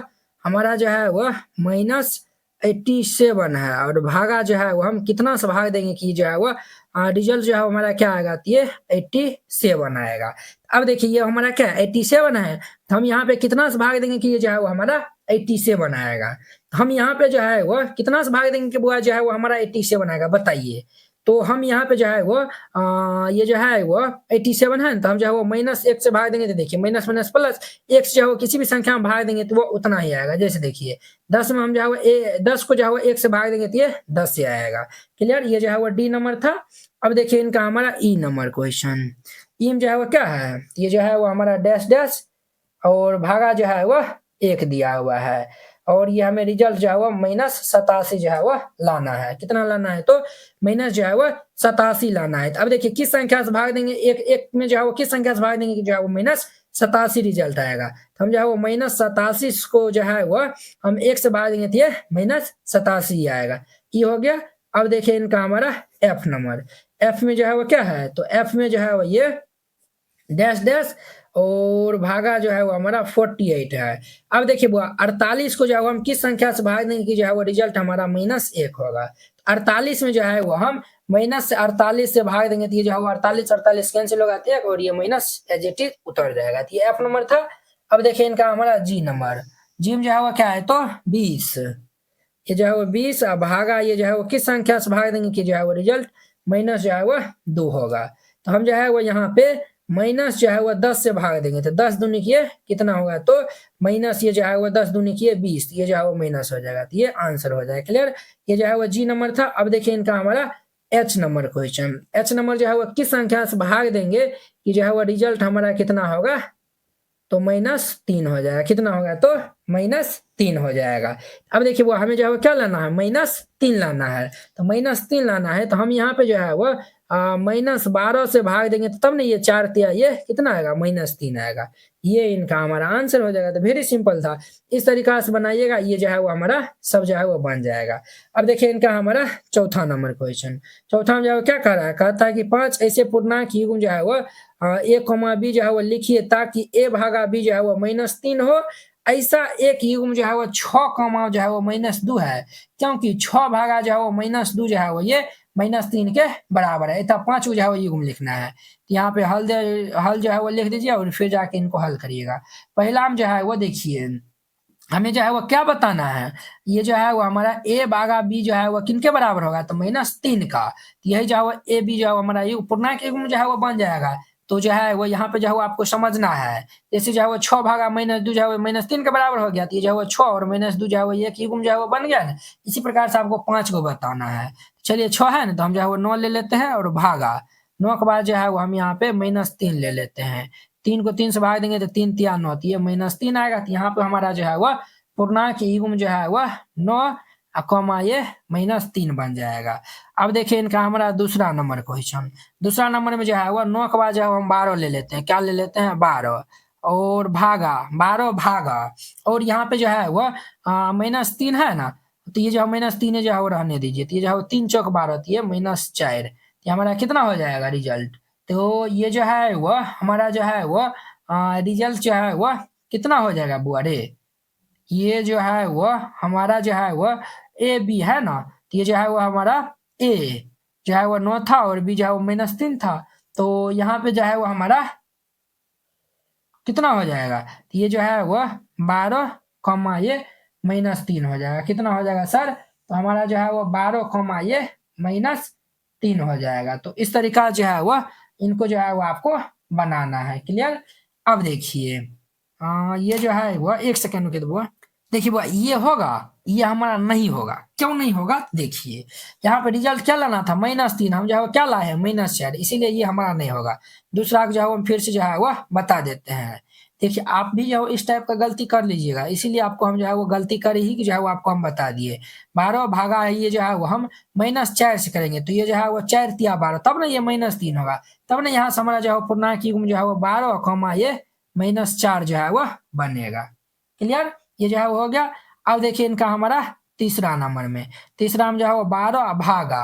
हमारा जो है वो -87 है और भागा जो है वो हम कितना से भाग देंगे कि जो है वो रिजल्ट जो है हमारा क्या आएगा, तो ये 87 आएगा। अब देखिए ये हमारा क्या 87 है, तो हम यहाँ पे कितना से भाग देंगे कि ये जो है वो हमारा 87 आएगा। हम यहाँ पे जो है वो कितना से भाग देंगे कि बुआ जो है वो हमारा 87 आएगा, बताइए। तो हम यहाँ पे जो है वो ये जो है वो 87 है, तो हम जो है वो -1 से भाग देंगे तो देखिए माइनस माइनस प्लस 1 से जो है वो किसी भी संख्या में भाग देंगे तो वो उतना ही आएगा। जैसे देखिए 10 में हम जो है वो 10 को जो है वो 1 से भाग देंगे तो ये 10 से आएगा। क्लियर, ये जो है वो डी नंबर था। अब देखिए इनका हमारा ई नंबर क्वेश्चन, ई में जो है वो क्या है, ये जो है वो हमारा डैश डैश और भागा जो है वो 1 दिया हुआ है और ये हमें रिजल्ट जो है वो -87 जो है वो लाना है। कितना लाना है, तो माइनस जो है वो 87 लाना है। तो अब देखिए किस संख्या से भाग देंगे, एक में जो है वो किस संख्या से भाग देंगे कि जो है वो -87 रिजल्ट आएगा। तो हम जो है वो -87 को जो है वो हम 1 से भाग देंगे तो ये -87 आएगा। ये हो गया। अब देखिए इनका हमारा एफ नंबर, एफ में जो है वो क्या है, तो एफ में जो है वो ये डैश डैश और भागा जो है वो हमारा 48 है। अब देखिए बुआ 48 को जो है वो हम किस संख्या से भाग देंगे कि जो है वो रिजल्ट हमारा -1 होगा। 48 में जो है वो हम -48 से भाग देंगे तो ये जो है वो 48 कैंसिल होगा और ये माइनस एज इट इज उतर जाएगा। तो ये एफ नंबर था। अब देखिए इनका हमारा जी नंबर, जी जो है वो क्या है तो 20, ये जो है वो 20 भागा ये जो है वो किस संख्या से भाग देंगे कि जो है वो रिजल्ट माइनस जो है वो 2 होगा। तो हम जो है वो यहाँ पे माइनस जो है वो 10 से भाग देंगे, तो 10 दूनी किए कितना होगा तो माइनस ये जो है वो 10 दूनी किए 20, ये जो है वो माइनस हो जाएगा, तो ये आंसर हो जाएगा। क्लियर, ये जो है वो जी नंबर था। अब देखिए इनका हमारा H number question, H number जो है वो किस संख्या से भाग देंगे कि जो है वो रिजल्ट हमारा कितना होगा तो -3 हो जाएगा। कितना होगा तो -3 हो जाएगा। अब देखिए वो हमें जो है वो क्या लाना है -3 लाना है, तो -3 लाना है तो हम यहाँ पे जो है वो -12 से भाग देंगे तो तब नहीं, ये 4 तिया ये कितना आएगा -3 आएगा, ये इनका हमारा आंसर हो जाएगा। तो वेरी सिंपल था, इस तरीका से बनाइएगा, ये जो है वो हमारा सब जो है वो बन जाएगा। अब देखिए इनका हमारा चौथा नंबर क्वेश्चन, चौथा में जो है क्या कह रहा है, कहता है कि 5 ऐसे पूर्णांक युग्म जो है वो ए कॉमा बी जो है वो लिखिए ताकि ए भागा बी जो है वो -3 हो। ऐसा एक युग्म जो है वो 6 कॉमा जो है वो -2 है, क्योंकि 6 भागा जो है वो -2 जो है वो ये -3 के बराबर है। इतना 5 जो है वो युग्म लिखना है, तो यहाँ पे हल जो है वो लिख दीजिए और फिर जाके इनको हल करिएगा। पहला जो है वो देखिए हमें जो है वो क्या बताना है, ये जो है वो हमारा ए भागा बी जो है वो किनके बराबर होगा तो -3 का, तो यही जो है वो ए बी जो है हमारा पूर्णांक युग्म जो है वो बन जाएगा। तो जो है वो यहाँ पे जो है वो आपको समझना है, जैसे जो है वो 6 भागा -2 जो है वो -3 के बराबर हो गया, तो ये जो है वो 6 और -2 जो है वो एक युग्म जो है वो बन गया ना। इसी प्रकार से आपको 5 को बताना है। चलिए 6 है ना, तो हम जो है वो 9 ले लेते हैं और भागा 9 के बाद जो है वो हम यहाँ पे -3 ले लेते हैं। 3 को 3 से भाग देंगे तो 3 तिया 9, तो ये -3 आएगा। तो यहाँ पे हमारा जो है वह पूर्णांक युग्म जो है वह 9 कॉमा ये -3 बन जाएगा। अब देखिए इनका हमारा दूसरा नंबर क्वेश्चन, दूसरा नंबर में जो है वह 9 के बाद जो है हम 12 ले लेते हैं, क्या ले लेते हैं 12 और भागा 12 भागा, और यहाँ पे जो है वह -3 है ना, तो ये जो -3 जो है वो रहने दीजिए, तो ये जो है 3 चौक 12, तो ये -4, ये हमारा कितना हो जाएगा रिजल्ट। तो ये जो है वह हमारा जो है वह रिजल्ट जो है वह कितना हो जाएगा बुआ रे, ये जो है वह हमारा जो है वह ए बी है ना, तो ये जो है वह हमारा ए जो है वह 9 था और बी जो है वो -3 था, तो यहाँ पे जो है वो हमारा कितना हो जाएगा, तो ये जो है वह 12 कॉमा ये -3 हो जाएगा। कितना हो जाएगा सर, तो हमारा जो है वो 12 कॉमा ये -3 हो जाएगा। तो इस तरीका जो है वह इनको जो है वो आपको बनाना है। क्लियर, अब देखिए ये जो है वह 1 सेकंड रुकिए बुआ, देखिए बुआ ये होगा, ये हमारा नहीं होगा, क्यों नहीं होगा देखिए, यहाँ पे रिजल्ट क्या लाना था -3, हम जो है वो क्या लाए हैं -4, इसीलिए ये हमारा नहीं होगा। दूसरा जो है वो हम फिर से जो है वह बता देते हैं। देखिए आप भी जो है इस टाइप का गलती कर लीजिएगा, इसीलिए आपको हम जो है वो गलती करी ही कि जो है वो आपको हम बता दिए। 12 भागा है ये जो है वो हम -4 से करेंगे, तो ये जो है वो 4 तिया 12, तब ना ये -3 होगा, तब ना यहाँ से हमारा जो है पूर्णांक युग्म जो है वो 12 कॉमा ये -4 जो है वह बनेगा। क्लियर, ये जो है वो हो गया। अब देखिए इनका हमारा तीसरा नंबर में, तीसरा में जो है वो 12 भागा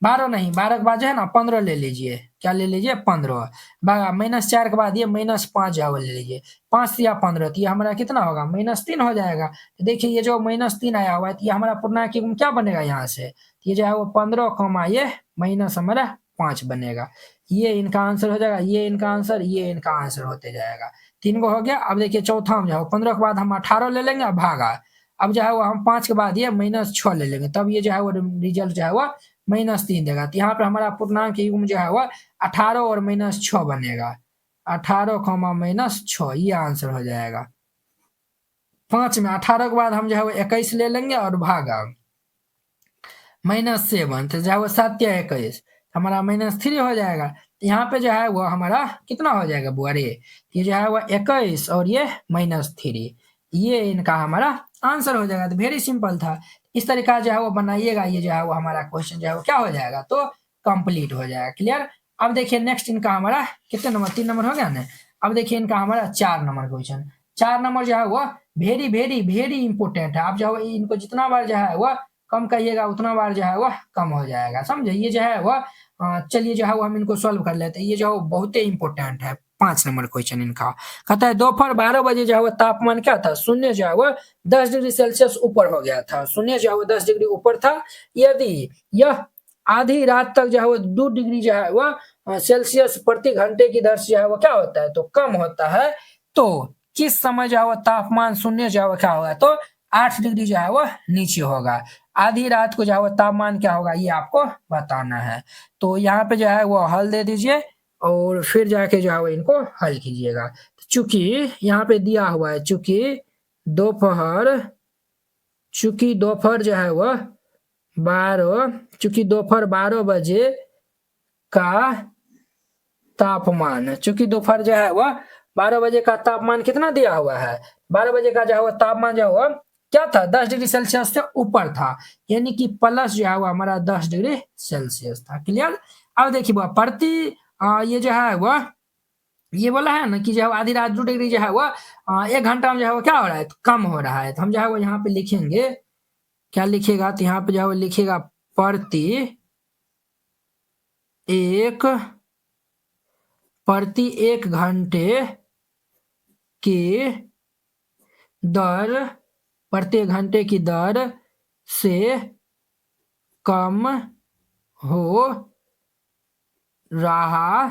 12 नहीं, 12 के बाद जो है ना 15 ले लीजिए, क्या ले लीजिए 15 भागा -4 के बाद ये -5 जो है वो ले लीजिए, 5 या 15, तो ये हमारा कितना होगा -3 हो जाएगा। तो देखिए ये जो -3 आया हुआ है, तो ये हमारा पूर्णांक युग्म क्या बनेगा यहाँ से, तो ये जो है वो 15 कॉमा ये माइनस हमारा 5 बनेगा। ये इनका आंसर हो जाएगा, ये इनका आंसर, ये इनका आंसर होते जाएगा। 3 गो हो गया। अब देखिए चौथा में जो है 15 के बाद हम 18 ले लेंगे भागा, अब जो है वो हम 5 के बाद ये -6 ले लेंगे, तब ये जो है वो रिजल्ट जो है वो -3 देगा। तो यहाँ पे हमारा पूर्णांक युग्म जो है वो 18 और -6 बनेगा, 18 कॉमा -6, ये आंसर हो जाएगा। 5 में 18 के बाद हम जो है वो 21 ले लेंगे और भागा -7, तो जो है वो 7 या 21 हमारा -3 हो जाएगा। यहाँ पे जो है वो हमारा कितना हो जाएगा बुआ रे, ये जो है वो 21 और ये -3, ये इनका हमारा आंसर हो जाएगा। तो वेरी सिंपल था, इस तरीका जो है वो बनाइएगा, ये जो है वो हमारा क्वेश्चन जो है वो क्या हो जाएगा तो कंप्लीट हो जाएगा। क्लियर, अब देखिए नेक्स्ट इनका हमारा कितने नंबर, 3 नंबर हो गया ना। अब देखिए इनका हमारा 4 नंबर क्वेश्चन, 4 नंबर जो है वो वेरी वेरी वेरी इंपॉर्टेंट है। आप जो है इनको जितना बार जो है वो कम कहिएगा उतना बार जो है वह कम हो जाएगा, समझे। ये जो है वह चलिए जो है वो हम इनको सॉल्व कर लेते हैं। ये जो है बहुत ही इंपॉर्टेंट है, 5 नंबर क्वेश्चन इनका कहता है दोपहर 12 बजे जो है वो तापमान क्या था, शून्य जो है वो 10 डिग्री सेल्सियस ऊपर हो गया था, शून्य जो है वो 10 डिग्री ऊपर था। यदि यह आधी रात तक जो है वो 2 डिग्री जो है वह सेल्सियस प्रति घंटे की दर से जो है वो क्या होता है तो कम होता है, तो किस समय जो है वो तापमान शून्य जो है वो क्या होगा, तो 8 डिग्री जो है वो नीचे होगा। आधी रात को जो है वो तापमान क्या होगा ये आपको बताना है। तो यहाँ पे जो है वो हल दे दीजिए और फिर जाके जो है वो इनको हल कीजिएगा। चूंकि यहाँ पे दिया हुआ है दोपहर चूंकि दोपहर जो है वह 12 बजे का तापमान, चूंकि दोपहर जो है वह 12 बजे का तापमान कितना दिया हुआ है, 12 बजे का जो है वह तापमान जो है क्या था, 10 डिग्री सेल्सियस से ऊपर था, यानी कि प्लस जो है वह हमारा 10 डिग्री सेल्सियस था। क्लियर। अब देखिए वह प्रति ये जो है वह ये बोला है ना कि जो है आधी रात 2 डिग्री जो है वह 1 घंटा में जो है वो क्या हो रहा है, तो कम हो रहा है। तो हम जो है वो यहाँ पे लिखेंगे, क्या लिखेगा, तो यहाँ पे जो है वो लिखेगा प्रति एक घंटे की दर, प्रति घंटे की दर से कम हो रहा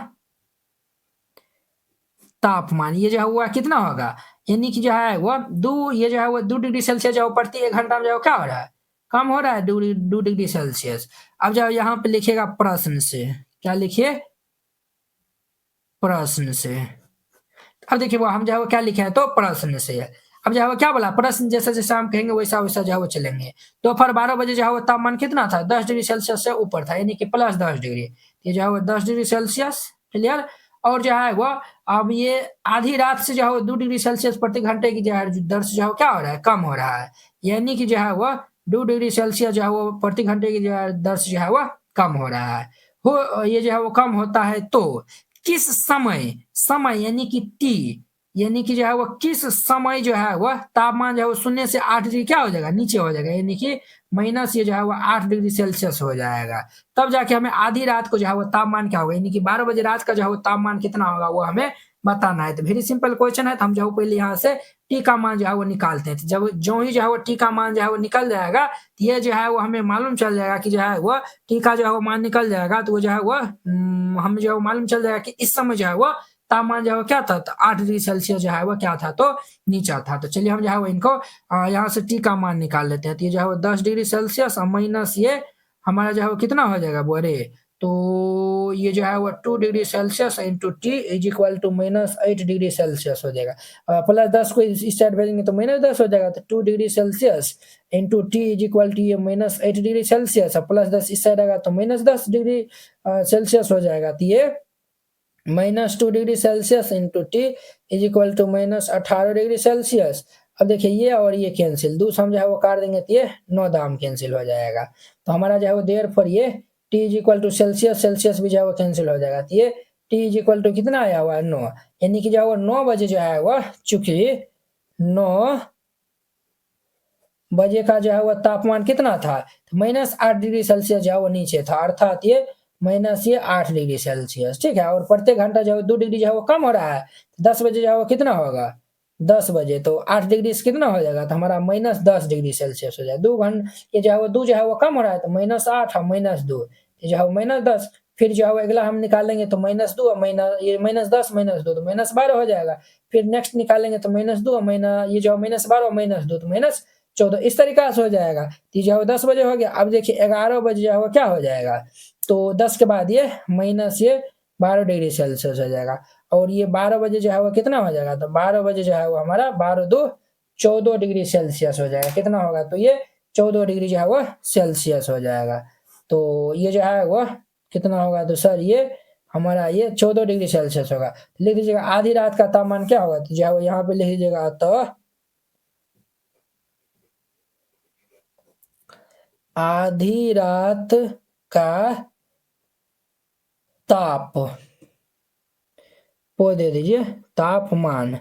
तापमान, ये जो है हुआ कितना होगा, यानी कि जो है वो ये जो है वो 2 डिग्री सेल्सियस जो प्रति 1 घंटा में जो क्या हो रहा है, कम हो रहा है 2 डिग्री सेल्सियस। अब जो यहाँ पे लिखेगा प्रश्न से, क्या लिखिए, प्रश्न से। अब देखिए वो हम जो है वो क्या लिखे हैं, तो प्रश्न से। अब जो है वो क्या बोला, प्रश्न जैसे जैसे हम कहेंगे वैसा वैसा जो है वो चलेंगे। दोपहर 12 बजे जो है वो तापमान कितना था, 10 डिग्री सेल्सियस से ऊपर था, यानी कि प्लस 10 डिग्री, ये जो है वो 10 डिग्री सेल्सियस। क्लियर। और जो है वो अब ये आधी रात से जो है वो 2 डिग्री सेल्सियस प्रति घंटे की जो है दर से जो है क्या हो रहा है, कम हो रहा है, यानी कि जो है वो 2 डिग्री सेल्सियस जो है वो प्रति घंटे की जो है दर से जो है वो कम हो रहा है। ये जो है वो कम होता है तो किस समय यानी कि टी, यानी कि जो है वो किस समय जो है वह तापमान जो है वो 0 से 8 डिग्री क्या हो जाएगा, नीचे हो जाएगा, यानी कि माइनस ये जो है वो 8 डिग्री सेल्सियस हो जाएगा। तब जाके हमें आधी रात को जो है वो तापमान क्या होगा, यानी कि 12 बजे रात का जो है वो तापमान कितना होगा वो हमें बताना है। तो वेरी सिंपल क्वेश्चन है। तो हम जो है पहले यहाँ से टी का मान जो है वो निकालते हैं। तो जब जो ही जो है वो टी का मान जो है वो निकल जाएगा, तो ये जो है वो हमें मालूम चल जाएगा कि जो है वो टी का जो है वो मान निकल जाएगा, तो वो जो है वो हमें जो है वो मालूम चल जाएगा कि इस समय जो है वो तापमान जो है क्या था, तो 8 डिग्री सेल्सियस जो है वो क्या था, तो नीचा था। तो चलिए हम जो है वो इनको यहाँ से टी का मान निकाल लेते हैं। तो ये जो है वो 10 डिग्री सेल्सियस और माइनस ये हमारा जो है वो कितना हो जाएगा बोरे, तो ये जो है वो 2 degree Celsius into T is equal to minus 8 degree Celsius हो जाएगा। प्लस 10 को इस साइड भेजेंगे तो माइनस 10 हो जाएगा, तो 2 degree Celsius into T is equal to ये माइनस 8 डिग्री सेल्सियस, प्लस 10 इस साइड आएगा तो माइनस 10 डिग्री सेल्सियस हो जाएगा। तो ये minus 2 degree Celsius into T is equal to minus 18 degree Celsius. अब देखिए ये और ये कैंसिल, 2 हम जो है वो काट देंगे तो ये 9 दाम कैंसिल हो जाएगा। तो हमारा जो है वो देयर फॉर ये T is equal to Celsius भी जो है वो कैंसिल हो जाएगा। तो ये टी इज इक्वल टू कितना आया हुआ है 9, यानी कि जो है वो 9 बजे जो है वह, चूंकि 9 बजे का जो है वो तापमान कितना था, तो माइनस 8 डिग्री सेल्सियस जो है वो नीचे था, अर्थात ये माइनस ये 8 डिग्री सेल्सियस। ठीक है। और प्रत्येक घंटा जो है 2 डिग्री जो है वो कम हो रहा है, 10 बजे जो है वो कितना होगा, 10 बजे तो 8 डिग्री से कितना हो जाएगा, तो हमारा माइनस 10 डिग्री सेल्सियस हो जाएगा। 2 घंटे ये जो है वो 2 जो है वो कम हो रहा है, तो माइनस 8 और माइनस 2 ये जो है वो माइनस 10, फिर जो है वो अगला हम निकालेंगे तो माइनस 2 और माइनस 10 माइनस 2 तो माइनस 12 हो जाएगा। फिर नेक्स्ट निकालेंगे तो माइनस 2 और ये जो माइनस 12 माइनस 2 तो माइनस 14, इस तरीका से हो जाएगा। तो जो है 10 बजे हो गया। अब देखिए 11 बजे जो है वो क्या हो जाएगा, तो 10 के बाद ये माइनस ये 12 डिग्री सेल्सियस हो जाएगा। और ये 12 बजे जो है वो कितना हो जाएगा, तो 12 बजे जो है वो हमारा 12 2 14 डिग्री सेल्सियस हो जाएगा। कितना होगा, तो ये 14 डिग्री जो है वो सेल्सियस हो जाएगा। तो ये जो है वो कितना होगा, तो सर ये हमारा ये 14 डिग्री सेल्सियस होगा। लिख दीजिएगा आधी रात का तापमान क्या होगा, तो जो है वो यहाँ पे लिख दीजिएगा, तो आधी रात का ताप वो दे दीजिए, तापमान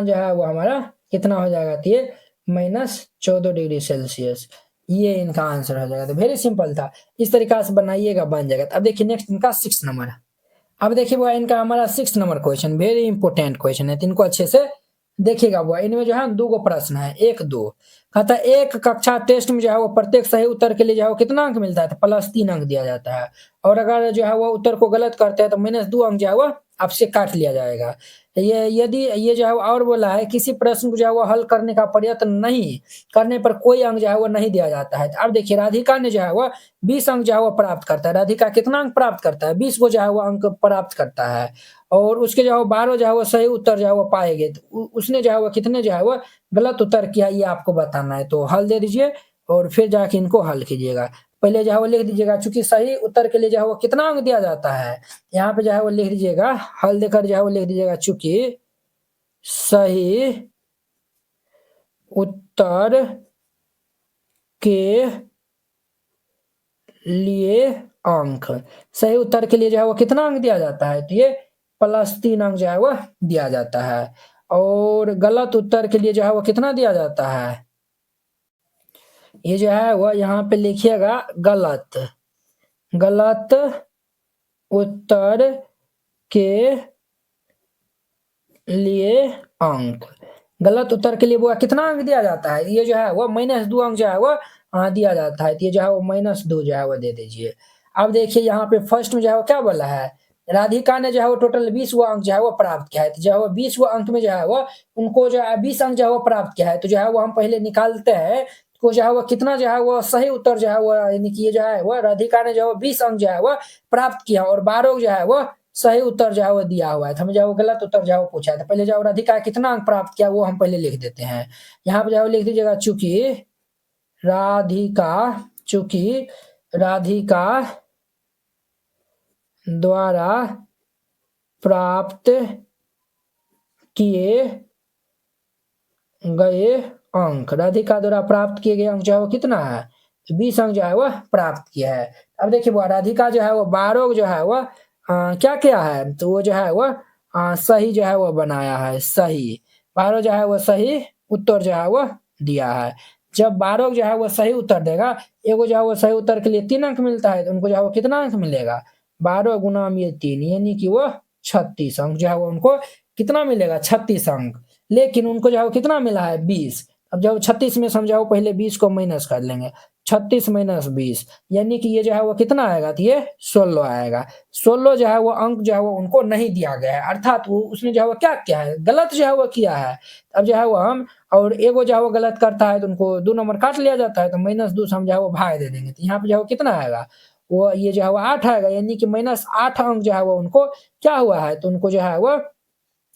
जो है वो हमारा कितना हो जाएगा, तो ये माइनस 14 डिग्री सेल्सियस, ये इनका आंसर हो जाएगा। तो वेरी सिंपल था, इस तरीका से बनाइएगा, बन जाएगा। अब देखिए नेक्स्ट इनका 6 नंबर। अब देखिए वो इनका हमारा 6 number question very important question है, तो इनको अच्छे से देखिएगा। वो इनमें जो है 2 गो प्रश्न है, 1 2 कहता है एक कक्षा टेस्ट में जो है वो प्रत्येक सही उत्तर के लिए जो है वो कितना अंक मिलता है, तो +3 अंक दिया जाता है। और अगर जो है वो उत्तर को गलत करते हैं तो -2 अंक जो है वो आपसे काट लिया जाएगा। ये यदि ये जो है वो और बोला है किसी प्रश्न को जो है वो हल करने का प्रयत्न नहीं करने पर कोई अंक जो है वो नहीं दिया जाता है। अब देखिए राधिका ने जो है वो 20 अंक जो है वो प्राप्त करता है। राधिका कितना अंक प्राप्त करता है? 20 को जो है वो अंक प्राप्त करता है और उसके जो है वो 12 जो है वो सही उत्तर जो है वो पाएँगे। तो उसने जो है वो कितने जो है वो गलत उत्तर किया ये आपको बताना है। तो हल दे दीजिए और फिर जाके इनको हल कीजिएगा। पहले जो है वो लिख दीजिएगा चूँकि सही उत्तर के लिए जो है वो कितना अंक दिया जाता है। यहाँ पे जो है वो लिख दीजिएगा हल देकर जो है वो लिख दीजिएगा चूँकि सही उत्तर के लिए अंक, सही उत्तर के लिए जो है वो कितना अंक दिया जाता है? तो ये +3 अंक जो है वो दिया जाता है और गलत उत्तर के लिए जो है वो कितना दिया जाता है? ये जो है वो यहाँ पे लिखिएगा गलत उत्तर के लिए अंक। गलत उत्तर के लिए वो कितना अंक दिया जाता है? ये जो है वो -2 अंक जो है वो दिया जाता है। तो ये जो है वो -2 जो है वो दे दीजिए। अब देखिए यहाँ पे फर्स्ट में जो है वो क्या बोला है? राधिका ने जो है वो टोटल 20वाँ अंक जो है वो प्राप्त किया है। तो जो है वो 20वाँ अंक में जो है वो उनको जो है 20 अंक जो है वो प्राप्त किया है। तो जो है वो हम पहले निकालते हैं तो जो है वो कितना जो है वो सही उत्तर जो है वो यानी कि ये जो है वो राधिका ने जो है 20 अंक जो है वो प्राप्त किया और 12 जो है वो सही उत्तर जो है वो दिया हुआ है। तो हमें जो है वो गलत उत्तर जो है वो पूछा है। तो पहले जो है राधिका कितना अंक प्राप्त किया वो हम पहले लिख देते हैं। यहाँ पे जो है वो लिख दीजिएगा चूँकि राधिका द्वारा प्राप्त किए गए अंक, राधिका द्वारा प्राप्त किए गए अंक जो है वो कितना है? 20 अंक जो है वो प्राप्त किया है। अब देखिए वो राधिका जो है वो 12 जो है वो क्या किया है? तो वो जो है वो सही जो है वो बनाया है, सही। 12 जो है वो सही उत्तर जो है वो दिया है। जब 12 जो है वो सही उत्तर देगा, एगो जो है वो सही उत्तर के लिए 3 अंक मिलता है, तो उनको जो है वो कितना अंक मिलेगा? 12 गुना में ये 3 यानी कि वो 36 अंक जो है वो उनको कितना मिलेगा? 36 अंक। लेकिन उनको जो है वो कितना मिला है? 20। अब जब 36 में समझाओ पहले 20 को माइनस कर लेंगे। 36 - 20 यानी कि ये जो है वो कितना आएगा? तो ये 16 आएगा। 16 जो है वो अंक जो है वो उनको नहीं दिया गया है, अर्थात वो उसने जो है वो क्या किया है? गलत जो है वो किया है। अब जो है वो हम और एगो जो है वो गलत करता है तो उनको 2 नंबर काट लिया जाता है, तो -2 से हम जो है वो भाग दे देंगे। तो यहाँ पे जो है वो कितना आएगा? वो ये जो है वो 8 आएगा यानी कि -8 अंक जो है वो उनको क्या हुआ है? तो उनको जो है वो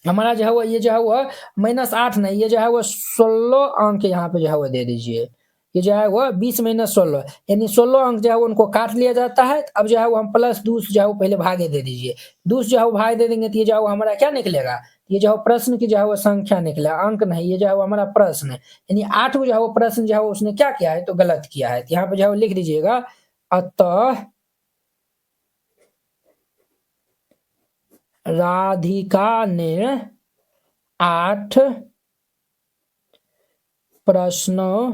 हमारा जो है वो ये जो है वो -8 नहीं, ये जो है वो 16 अंक यहाँ पे जो है वो दे दीजिए। ये जो है वो 20 - 16 यानी 16 अंक जो है वो उनको काट लिया जाता है। अब जो है वो हम +2 जो है वो पहले भागे दे दीजिए। 2 जो है वो भागे दे देंगे तो ये जो है वो हमारा क्या निकलेगा? ये जो है प्रश्न की जो है वो संख्या निकला, अंक नहीं, ये जो है वो हमारा प्रश्न है। यानी 8 जो है वो प्रश्न जो है वो उसने क्या किया है? तो गलत किया है। तो यहाँ पे जो है वो लिख दीजिएगा अतः राधिका ने 8 प्रश्नों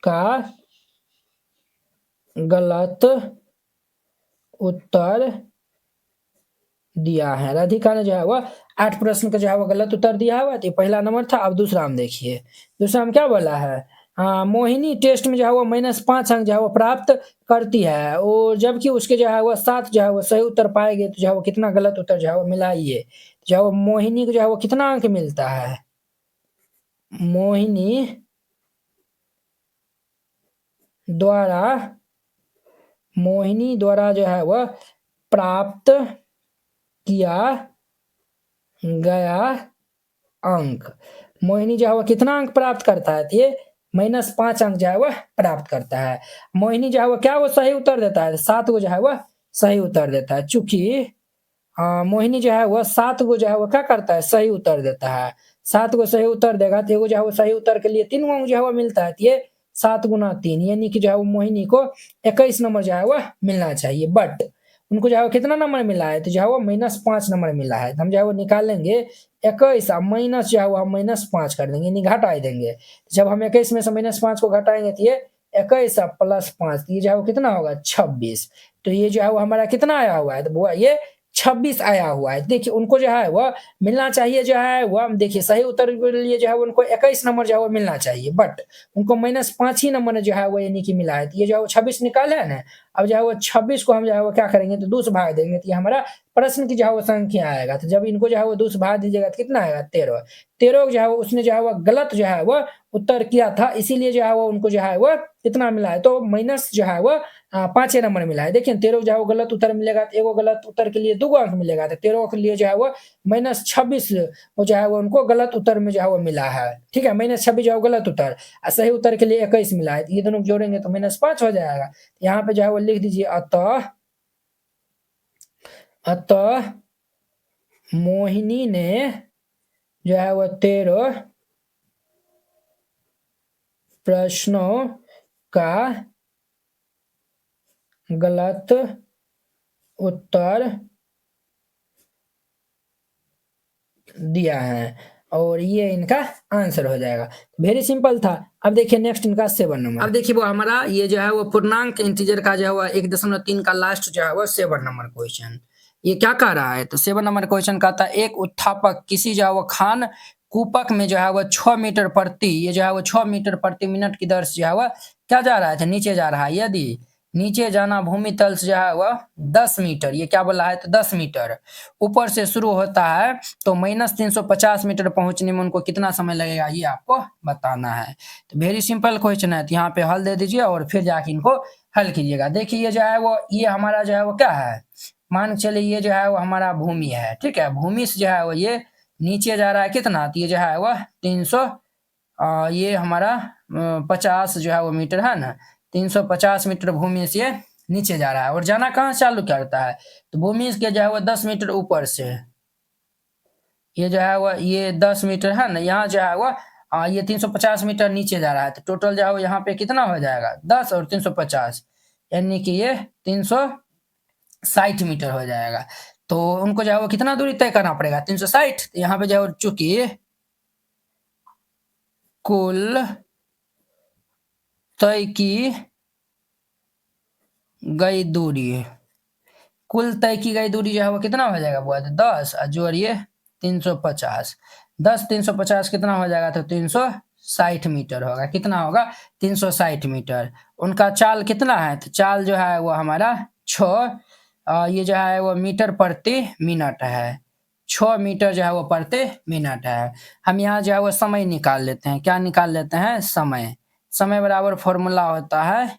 का गलत उत्तर दिया है। राधिका ने जो है वो 8 प्रश्न का जो है वो गलत उत्तर दिया हुआ है। तो ये पहला नंबर था। अब दूसरा हम देखिए, दूसरा में क्या बोला है? मोहिनी टेस्ट में जो है वो -5 अंक जो है वो प्राप्त करती है और जबकि उसके जो है वो 7 जो है वो सही उत्तर पाएँगे तो जो है वो कितना गलत उत्तर जो है वो मिलाइए। जो है वो मोहिनी को जो है वो कितना अंक मिलता है? मोहिनी द्वारा जो है वह प्राप्त किया गया अंक, मोहिनी जो है वह कितना अंक प्राप्त करता है? तो ये -5 अंक जो है वह प्राप्त करता है। मोहिनी जो है वह क्या वो सही उत्तर देता है? 7 को जो है वह सही उत्तर देता है। चूँकि मोहिनी जो है वह 7 को जो है वो क्या करता है? सही उत्तर देता है। 7 को सही उत्तर देगा तो एगो जो है वो सही उत्तर के लिए 3 अंक जो है वो मिलता है। तो ये 7 गुना 3 यानी कि जो है वो मोहिनी को 21 नंबर जो है वो मिलना चाहिए। बट उनको जो है वो कितना नंबर मिला है? तो जो है वो -5 नंबर मिला है। तो हम जो है वो निकालेंगे 21 माइनस जो है वो हम -5 कर देंगे यानी घटा देंगे। जब हम 21 में से -5 को घटाएँगे तो ये 21 + 5 ये जो है वो कितना होगा? 26। तो ये जो है वो हमारा कितना आया हुआ है? तो वो ये 26 आया हुआ है। देखिए उनको जो है वो मिलना चाहिए जो है वो हम देखिए सही उत्तर के लिए जो है उनको 21 नंबर जो है वो मिलना चाहिए, बट उनको -5 ही नंबर जो है वो यानी कि मिला है। तो ये जो है वो 26 निकाले है ना, अब जो है वो 26 को हम जो है वो क्या करेंगे तो 2 से भाग देंगे, तो ये हमारा प्रश्न की जो है वो संख्या आएगा। तो जब इनको जो है वो 2 से भाग दीजिएगा तो कितना आएगा 13। 13 जो है वो उसने जो है वो गलत जो है वो उत्तर किया था, इसीलिए जो है वो उनको जो है वो कितना मिला है तो माइनस जो है वो 5 नंबर मिला है। देखिए 13 जो है वो गलत उत्तर मिलेगा तो एगो गलत उत्तर के लिए 2 अंक मिलेगा, तो 13 के लिए जो है वो -26 वो जो है वो उनको गलत उत्तर में जो है वो मिला है। ठीक है, -26 जो है वो गलत उत्तर, सही उत्तर के लिए 21 मिला है। ये दोनों जोड़ेंगे तो -5 हो जाएगा। यहाँ पे जो है वो लिख दीजिए अतः मोहिनी ने जो है वो 13 प्रश्नों का गलत उत्तर दिया है और ये इनका आंसर हो जाएगा। वेरी सिंपल था। अब देखिए नेक्स्ट इनका 7 नंबर। अब देखिए वो हमारा ये जो है वो पूर्णांक इंटीजर का जो है वो 1.3 का लास्ट जो है वो 7 नंबर क्वेश्चन। ये क्या कह रहा है तो 7 नंबर क्वेश्चन कहता है एक उत्थापक किसी जो है वो खान कूपक में जो है वो 6 मीटर प्रति ये जो है वो 6 मीटर प्रति मिनट की दर से जो है वो क्या जा रहा है, नीचे जा रहा है। यदि नीचे जाना भूमि तल से जो है वह 10 मीटर, ये क्या बोला है तो 10 मीटर ऊपर से शुरू होता है तो -350 मीटर पहुंचने में उनको कितना समय लगेगा ये आपको बताना है। तो वेरी सिंपल क्वेश्चन है, तो यहाँ पे हल दे दीजिए और फिर जाके इनको हल कीजिएगा। देखिए ये जो है वो ये हमारा जो है वो क्या है, मान के चलिए ये जो है वो हमारा भूमि है। ठीक है, भूमि से जो है वो ये नीचे जा रहा है कितना, तो ये जो है वह 300 ये हमारा 50 जो है वो मीटर है ना, 350 मीटर भूमि से नीचे जा रहा है और जाना कहाँ चालू करता है तो भूमि के जो है वो 10 मीटर ऊपर से ये जो है वो ये 10 मीटर है ना, यहाँ जो है वो ये 350 मीटर नीचे जा रहा है। तो टोटल जो है वो यहाँ पे कितना हो जाएगा 10 और 350 यानी कि ये 360 मीटर हो जाएगा। तो उनको जो है वो कितना दूरी तय करना पड़ेगा 360। तो यहाँ पे जो है चूंकि कुल तय की गई दूरी कुल तय की गई दूरी जो है वो कितना हो जाएगा वो 10 और जोड़िए 350 10 350 कितना हो जाएगा तो 360 मीटर होगा। कितना होगा 360 मीटर। उनका चाल कितना है तो चाल जो है वो हमारा 6 ये जो है वो मीटर प्रति मिनट है, 6 मीटर जो है वो प्रति मिनट है। हम यहाँ जो है वो समय निकाल लेते हैं। क्या निकाल लेते हैं समय। समय बराबर फॉर्मूला होता है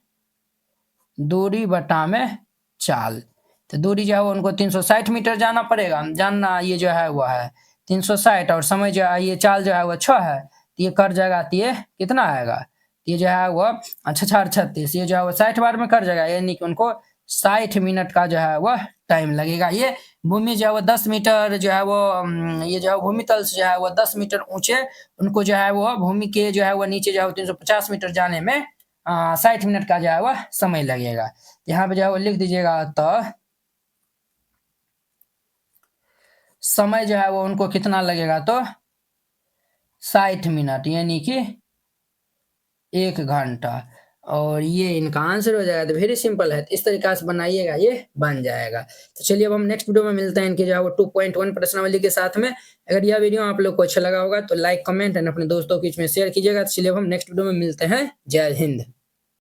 दूरी बटा में चाल। तो दूरी जो है वो उनको 360 मीटर जाना पड़ेगा, जानना ये जो है वो है 360 और समय जो है ये चाल जो है वो 6 है तो ये कट जाएगा तो ये कितना आएगा ये जो है वो 36 ये जो है वो 60 बार में कट जाएगा यानी कि उनको 60 मिनट का जो है वो टाइम लगेगा। ये भूमि जो है वो 10 मीटर जो है वो ये जो है भूमि तल से जो है वो 10 मीटर ऊंचे उनको जो है वो भूमि के जो है वो नीचे जो है 350 मीटर जाने में 60 मिनट का जो है वह समय लगेगा। यहाँ पे जो है वो लिख दीजिएगा तो समय जो है वो उनको कितना लगेगा तो 60 मिनट यानी कि 1 घंटा और ये इनका आंसर हो जाएगा। तो वेरी सिंपल है, तो इस तरीका से बनाइएगा ये बन जाएगा। तो चलिए अब हम नेक्स्ट वीडियो में मिलते हैं इनके जो है वो 2.1 प्रश्नावली के साथ में। अगर यह वीडियो आप लोग को अच्छा लगा होगा तो लाइक कमेंट एंड अपने दोस्तों के बीच में शेयर कीजिएगा। तो चलिए अब हम नेक्स्ट वीडियो में मिलते हैं। जय हिंद।